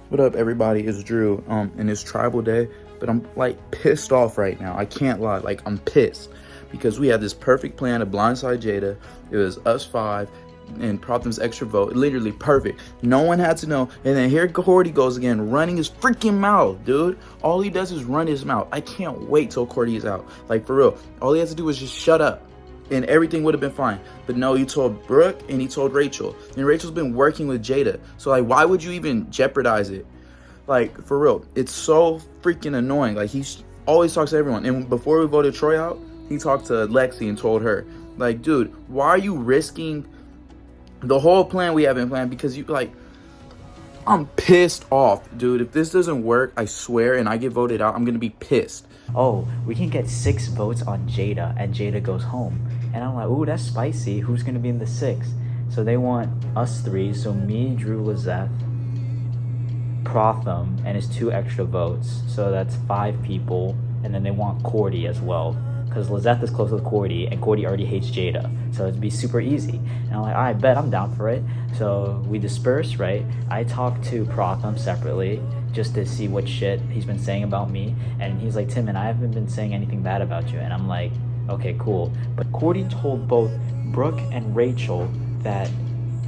What up, everybody? It's Drew. And it's tribal day, but I'm like pissed off right now. I can't lie. Like, I'm pissed because we had this perfect plan to blindside Jada. It was us 5 and Protham's extra vote. Literally perfect. No one had to know. And then here Cordy goes again, running his freaking mouth, dude. All he does is run his mouth. I can't wait till Cordy is out. Like, for real. All he has to do is just shut up, and everything would have been fine. But no, he told Brooke and he told Rachel. And Rachel's been working with Jada. So, like, why would you even jeopardize it? Like, for real. It's so freaking annoying. Like, he always talks to everyone. And before we voted Troy out, he talked to Lexi and told her. Like, dude, why are you risking the whole plan we haven't planned? Because you, like, I'm pissed off, dude. If this doesn't work, I swear, and I get voted out, I'm gonna be pissed. Oh, we can get 6 votes on Jada, and Jada goes home. And I'm like, ooh, that's spicy. Who's gonna be in the 6? So they want us 3, so me, Drew, Lizeth, Protham, and his 2 extra votes. So that's 5 people, and then they want Cordy as well, because Lizeth is close with Cordy, and Cordy already hates Jada, so it'd be super easy. And I'm like, I bet I'm down for it. So we disperse, right? I talked to Protham separately, just to see what shit he's been saying about me, and he's like, Tim, and I haven't been saying anything bad about you. And I'm like, okay, cool. But Cordy told both Brooke and Rachel that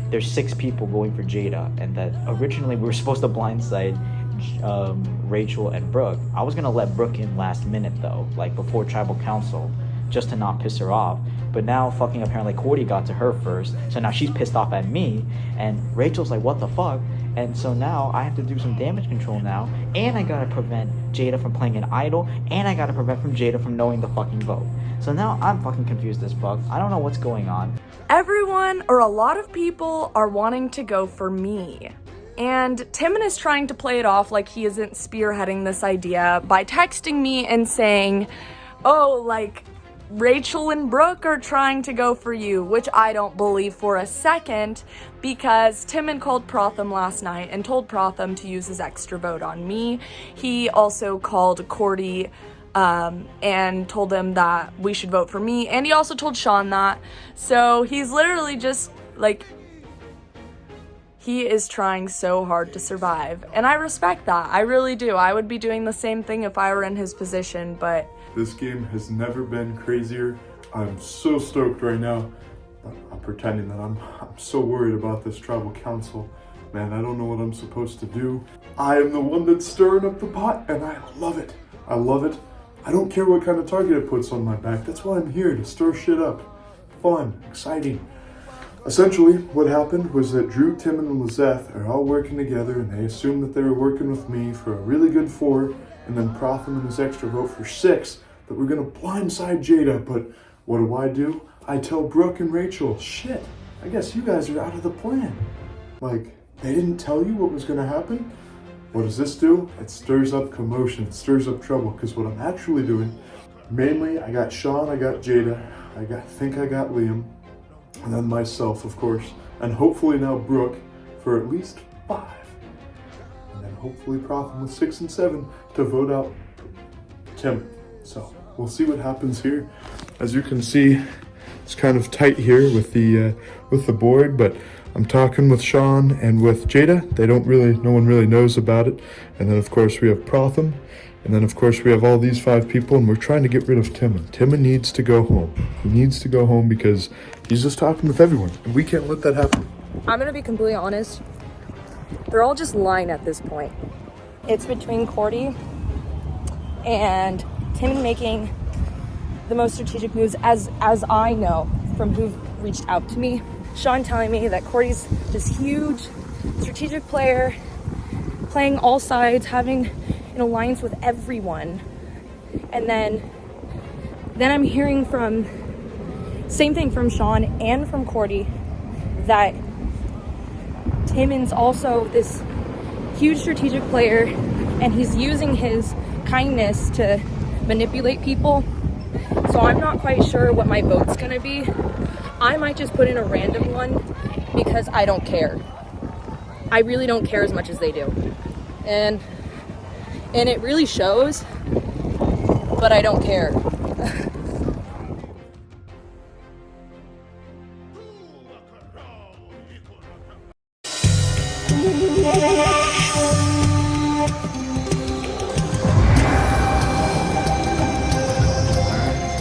there's 6 people going for Jada, and that originally we were supposed to blindside Rachel and Brooke. I was gonna let Brooke in last minute though, like before tribal council, just to not piss her off. But now fucking apparently Cordy got to her first, so now she's pissed off at me, and Rachel's like, what the fuck? And so now I have to do some damage control now, and I gotta prevent Jada from playing an idol, and I gotta prevent from Jada from knowing the fucking vote. So now I'm fucking confused as fuck. I don't know what's going on. Everyone, or a lot of people, are wanting to go for me. And Timon is trying to play it off like he isn't spearheading this idea by texting me and saying, oh, like, Rachel and Brooke are trying to go for you, which I don't believe for a second, because Timon called Protham last night and told Protham to use his extra vote on me. He also called Cordy and told him that we should vote for me, and he also told Sean that. So he's literally just, like, he is trying so hard to survive, and I respect that. I really do. I would be doing the same thing if I were in his position, but this game has never been crazier. I'm so stoked right now. I'm pretending that I'm so worried about this tribal council. Man, I don't know what I'm supposed to do. I am the one that's stirring up the pot, and I love it. I love it. I don't care what kind of target it puts on my back. That's why I'm here, to stir shit up. Fun, exciting. Essentially, what happened was that Drew, Timon, and Lizeth are all working together, and they assumed that they were working with me for a really good 4, and then Protham and his extra vote for 6, that we're gonna blindside Jada. But what do? I tell Brooke and Rachel, shit, I guess you guys are out of the plan. Like, they didn't tell you what was gonna happen? What does this do? It stirs up commotion, it stirs up trouble, because what I'm actually doing, mainly, I got Sean, I got Jada, I think I got Liam, and then myself, of course, and hopefully now Brooke for at least 5. And then hopefully Protham with 6 and 7 to vote out Tim. So we'll see what happens here. As you can see, it's kind of tight here with the board, but I'm talking with Sean and with Jada. No one really knows about it. And then of course we have Protham. And then of course we have all these 5 people, and we're trying to get rid of Timon. Timon needs to go home. He needs to go home because he's just talking with everyone, and we can't let that happen. I'm gonna be completely honest. They're all just lying at this point. It's between Cordy and Timon making the most strategic moves, as I know from who've reached out to me. Sean telling me that Cordy's this huge strategic player, playing all sides, having an alliance with everyone. And then I'm hearing from, same thing from Sean and from Cordy, that Timon's also this huge strategic player, and he's using his kindness to manipulate people. So I'm not quite sure what my vote's gonna be. I might just put in a random one because I don't care. I really don't care as much as they do. And and it really shows, but I don't care.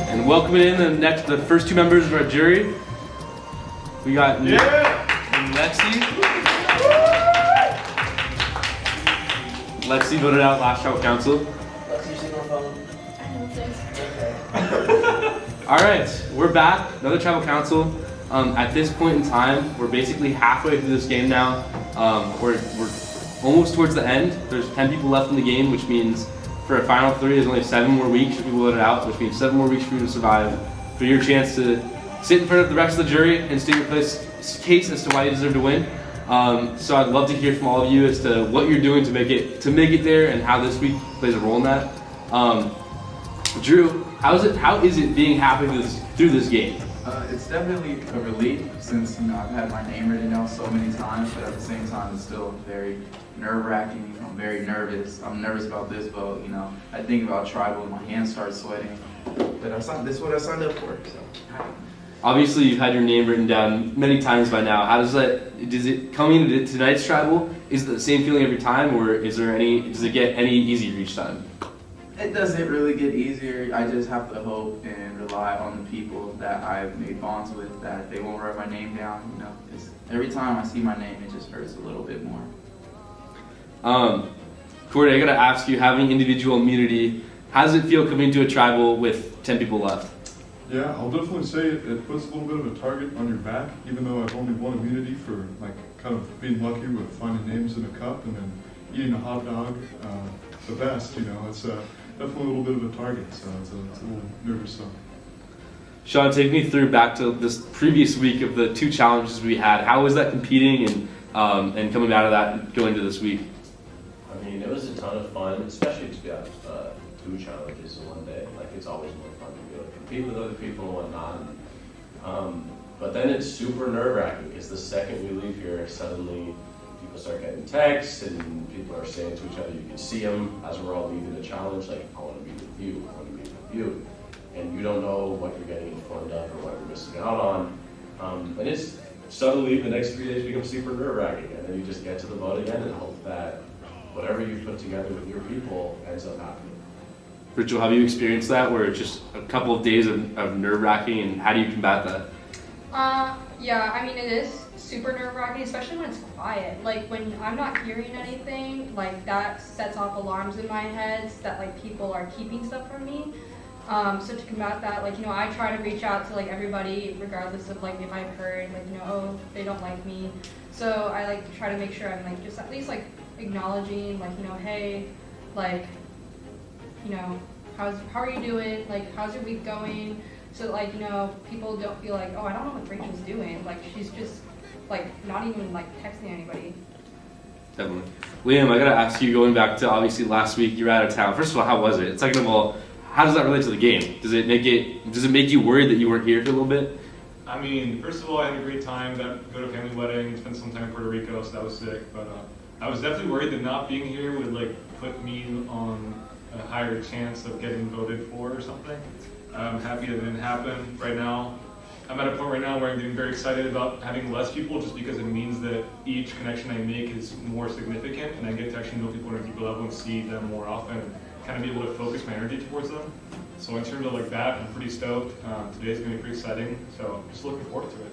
And welcoming in the first two members of our jury. We got Lexi. Lexi voted out last tribal council. All right, we're back. Another tribal council. At this point in time, we're basically halfway through this game now. We're almost towards the end. There's 10 people left in the game, which means for a final 3, there's only 7 more weeks for people voted out, which means 7 more weeks for you to survive. For your chance to sit in front of the rest of the jury and state your case as to why you deserve to win. So I'd love to hear from all of you as to what you're doing to make it there and how this week plays a role in that. Drew, how is it being happy through this game? It's definitely a relief since I've had my name written down so many times, but at the same time it's still very nerve-wracking. I'm very nervous. I'm nervous about this vote. I think about tribal and my hands start sweating. But this is what I signed up for. So. Obviously, you've had your name written down many times by now. Does it coming into tonight's tribal? Is it the same feeling every time, or does it get any easier each time? It doesn't really get easier. I just have to hope and rely on the people that I've made bonds with, that they won't write my name down, because every time I see my name, it just hurts a little bit more. Corey, I gotta ask you, having individual immunity, how does it feel coming to a tribal with 10 people left? Yeah, I'll definitely say it puts a little bit of a target on your back, even though I've only won immunity for kind of being lucky with finding names in a cup and then eating a hot dog. The best, it's definitely a little bit of a target, so it's a little nervous. Sean, take me through back to this previous week of the 2 challenges we had. How was that competing and coming out of that and going to this week? I mean, it was a ton of fun, especially to have 2 challenges in one day. It's always more fun to go compete with other people and whatnot. But then it's super nerve-wracking because the second we leave here, suddenly people start getting texts and people are saying to each other, you can see them as we're all leaving the challenge, I want to be with you, I want to be with you. And you don't know what you're getting informed of or what you're missing out on. And it's suddenly the next 3 days become super nerve-wracking, and then you just get to the vote again and hope that whatever you've put together with your people ends up happening. Rachel, have you experienced that where it's just a couple of days of nerve-wracking, and how do you combat that? Yeah, I mean, it is super nerve-wracking, especially when it's quiet. When I'm not hearing anything, that sets off alarms in my head that people are keeping stuff from me. So to combat that, I try to reach out to everybody, regardless of if I've heard oh, they don't like me. So I like to try to make sure I'm just at least acknowledging hey, how are you doing? How's your week going? So people don't feel oh, I don't know what Rachel's doing. She's just not even texting anybody. Definitely. Liam, I gotta ask you, going back to obviously last week, you were out of town. First of all, how was it? Second of all, how does that relate to the game? Does it make you worried that you weren't here for a little bit? I mean, first of all, I had a great time. Go to a family wedding, spent some time in Puerto Rico, so that was sick. But I was definitely worried that not being here would put me on a higher chance of getting voted for or something. I'm happy that it didn't happen. Right now, I'm at a point right now where I'm getting very excited about having less people, just because it means that each connection I make is more significant, and I get to actually know people at a deeper level and see them more often, and kind of be able to focus my energy towards them. So in terms of that, I'm pretty stoked. Today's gonna be pretty exciting, so just looking forward to it.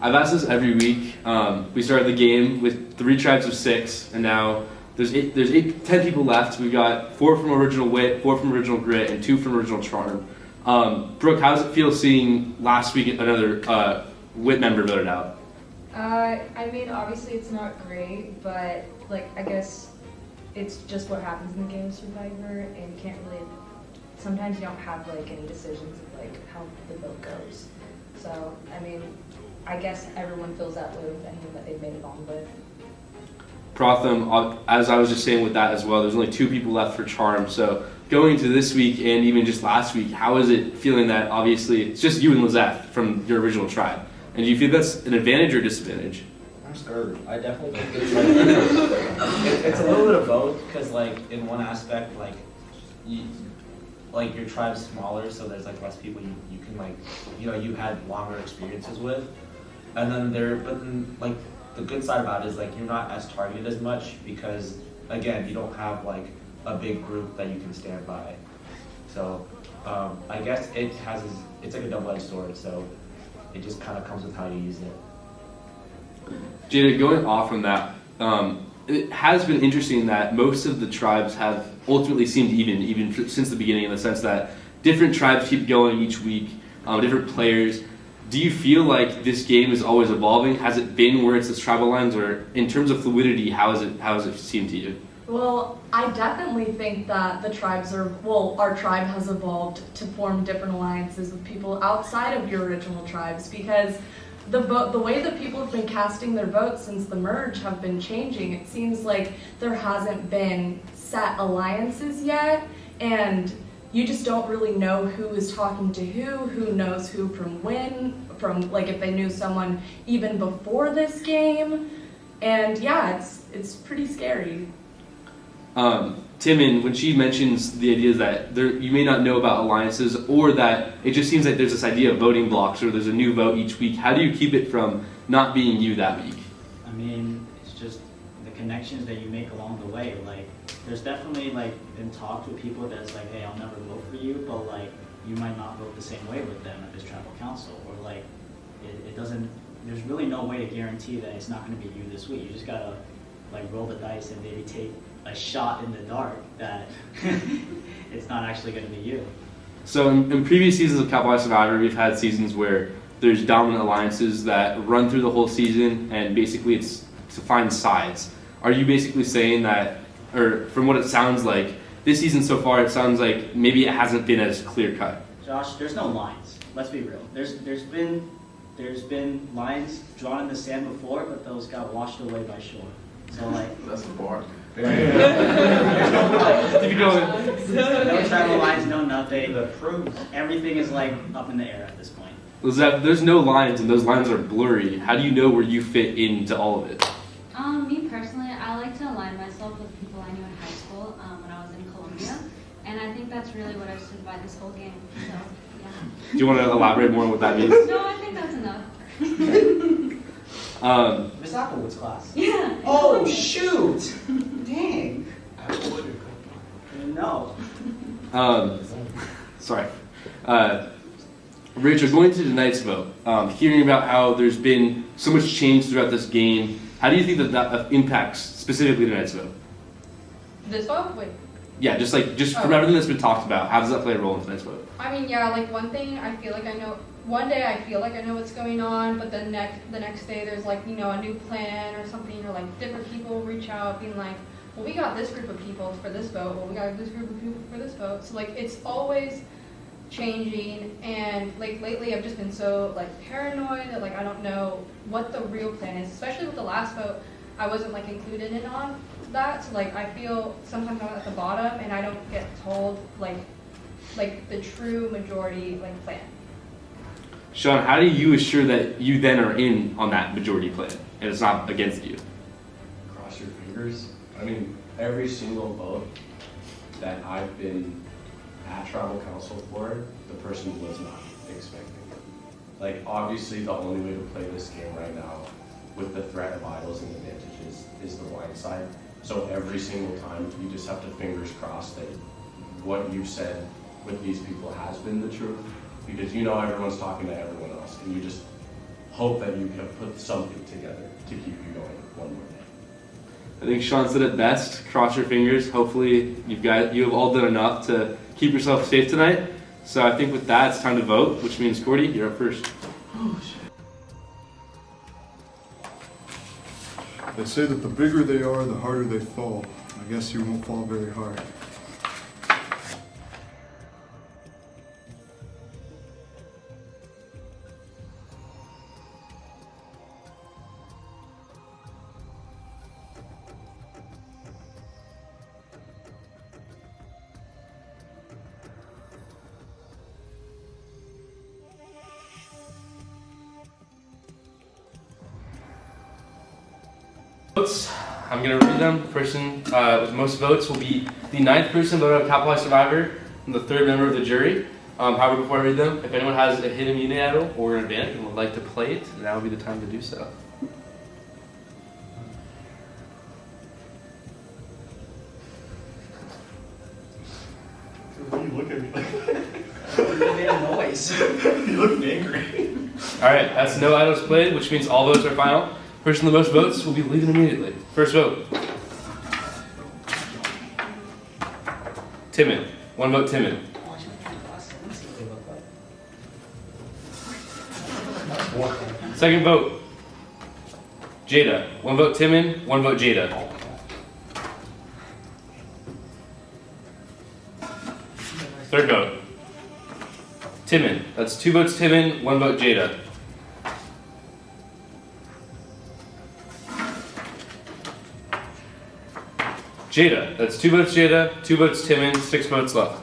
I've asked this every week. We started the game with 3 tribes of 6, and now there's 10 people left. We've got 4 from Original Wit, 4 from Original Grit, and 2 from Original Charm. Brooke, how does it feel seeing last week another Wit member voted out? I mean, obviously it's not great, but I guess it's just what happens in the game of Survivor, and you can't really, sometimes you don't have any decisions of how the vote goes. So, I mean, I guess everyone feels that way with anyone that they've made a bond with. Protham, as I was just saying with that as well, there's only 2 people left for Charm. So going into this week and even just last week, how is it feeling that obviously it's just you and Lizeth from your original tribe? And do you feel that's an advantage or disadvantage? I'm scared. I definitely think it's like it's a little bit of both because like in one aspect like your tribe's smaller, so there's like less people you can like you had longer experiences with, and then like the good side about it is like you're not as targeted as much because again you don't have like a big group that you can stand by. So I guess it's like a double-edged sword. So it just kind of comes with how you use it. Jada, going off from that, it has been interesting that most of the tribes have ultimately seemed even since the beginning, in the sense that different tribes keep going each week, different players. Do you feel like this game is always evolving? Has it been where it's this tribal lines, or in terms of fluidity, how has it seemed to you? Well, I definitely think that our tribe has evolved to form different alliances with people outside of your original tribes because the way that people have been casting their votes since the merge have been changing. It seems like there hasn't been set alliances yet, and you just don't really know who is talking to who knows who from when, from like if they knew someone even before this game. And yeah, it's pretty scary. Timon, when she mentions the idea that you may not know about alliances, or that it just seems like there's this idea of voting blocks, or there's a new vote each week, how do you keep it from not being you that week? I mean, it's just the connections that you make along the way. Like, there's definitely like been talks with people that's like, hey, I'll never vote for you, but like you might not vote the same way with them at this tribal council, or like it doesn't. There's really no way to guarantee that it's not going to be you this week. You just gotta like roll the dice and maybe take a shot in the dark that it's not actually going to be you. So in previous seasons of Cowboy Survivor, we've had seasons where there's dominant alliances that run through the whole season, and basically it's to find sides. Are you basically saying that, or from what it sounds like, this season so far, it sounds like maybe it hasn't been as clear cut? Josh, there's no lines. Let's be real. There's been lines drawn in the sand before, but those got washed away by shore. So like that's the bar. There's no tribal lines, no nothing. Everything is like up in the air at this point. There's no lines, and those lines are blurry. How do you know where you fit into all of it? Me personally, I like to align myself with people I knew in high school when I was in Columbia, and I think that's really what I've stood by this whole game. So, yeah. Do you want to elaborate more on what that means? No, I think that's enough. Miss Applewood's class. Yeah. Oh, shoot! Dang. No. Sorry. Rachel, going to tonight's vote, hearing about how there's been so much change throughout this game, how do you think that impacts specifically tonight's vote? This vote? Wait. Yeah, just from everything that's been talked about, how does that play a role in tonight's vote? I mean, yeah, like one thing I feel like I know. One day I feel like I know what's going on, but the next day there's like, a new plan or something, or like different people reach out being like, well, we got this group of people for this vote, well, we got this group of people for this vote. So like it's always changing, and like lately I've just been so like paranoid that like I don't know what the real plan is, especially with the last vote. I wasn't like included in on that, so like I feel sometimes I'm at the bottom and I don't get told like the true majority like plan. Sean, how do you assure that you then are in on that majority plan and it's not against you? Cross your fingers. I mean, every single vote that I've been at tribal council for, the person was not expecting. Like, obviously, the only way to play this game right now with the threat of idols and advantages is the blind side. So every single time, you just have to fingers crossed that what you've said with these people has been the truth, because everyone's talking to everyone else, and you just hope that you have put something together to keep you going one more day. I think Sean said it best. Cross your fingers. Hopefully you have all done enough to keep yourself safe tonight. So I think with that, it's time to vote, which means Cordy, you're up first. Oh, shit. They say that the bigger they are, the harder they fall. I guess you won't fall very hard. votes. I'm gonna read them. The person with the most votes will be the 9th person voted out capitalized survivor and the 3rd member of the jury. However, before I read them, if anyone has a hidden immunity idol or an advantage and would like to play it, now would be the time to do so. You look at me like You made a noise. you look angry. Alright, that's no idols played, which means all votes are final. Person with the most votes will be leaving immediately. First vote. Timon. 1 vote Timon. Second vote. Jada. 1 vote Timon, 1 vote Jada. Third vote. Timon. That's 2 votes Timon, 1 vote Jada. Jada. That's 2 votes Jada, 2 votes Timon, 6 votes left.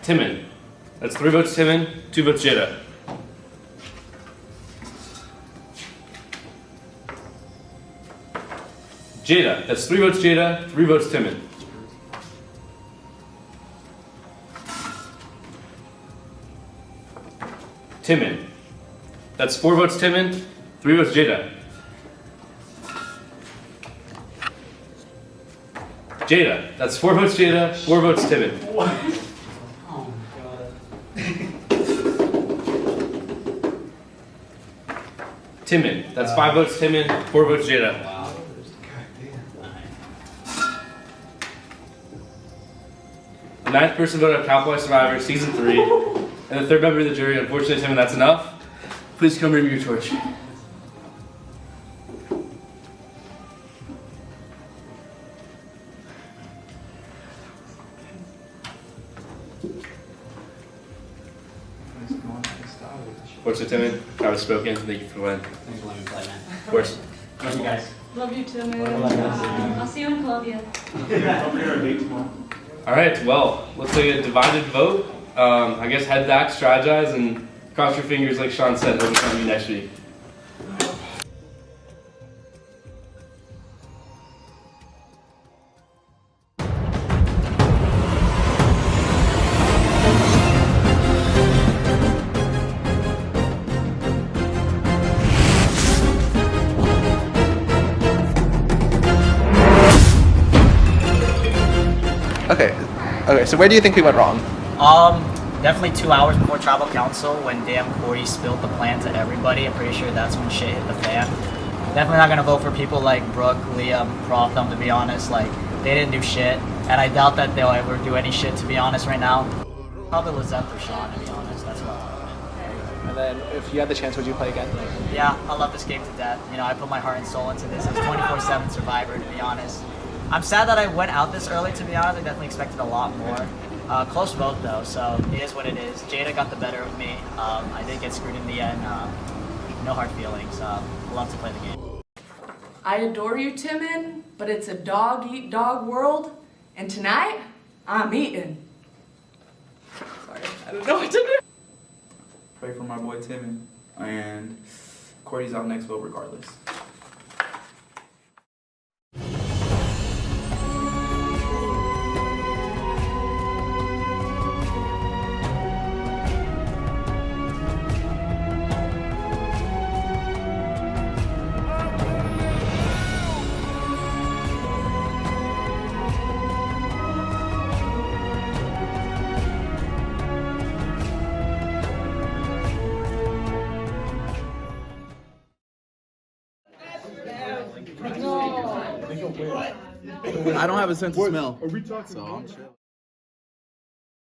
Timon. That's 3 votes Timon, 2 votes Jada. Jada. That's 3 votes Jada, 3 votes Timon. Timon. That's 4 votes Timon, 3 votes Jada. Jada. That's 4 votes Jada, 4 votes Timon. Oh god. Timon. That's 5 votes Timon, 4 votes Jada. Wow. The 9th person voted out Cowboy Survivor Season 3, and the 3rd member of the jury. Unfortunately, Timon, that's enough. Please come bring me your torch. What's it, Timon? I was spoken. Thank you for playing. Thanks for letting me play, man. Of course. Love you guys. Love you too, I'll see you in Columbia. All right. Well, let's take a divided vote. I guess head back, strategize, and cross your fingers, like Sean said. Hope it's going to be next week. Okay, so where do you think we went wrong? Definitely 2 hours before tribal council when damn Corey spilled the plan to everybody. I'm pretty sure that's when shit hit the fan. Definitely not gonna vote for people like Brooke, Liam, Protham, to be honest. Like, they didn't do shit, and I doubt that they'll ever do any shit, to be honest, right now. Probably Lizette or Sean, to be honest. That's what I'm And then, if you had the chance, would you play again? Yeah, I love this game to death. You know, I put my heart and soul into this. It's 24/7 Survivor, to be honest. I'm sad that I went out this early, to be honest. I definitely expected a lot more. Close vote, though, so it is what it is. Jada got the better of me. I did get screwed in the end. No hard feelings. I love to play the game. I adore you, Timon, but it's a dog-eat-dog world, and tonight, I'm eating. Sorry, I don't know what to do. Pray for my boy Timon, and Cordy's out next vote regardless. I don't have a sense of smell. Are we talking? So I'm chill.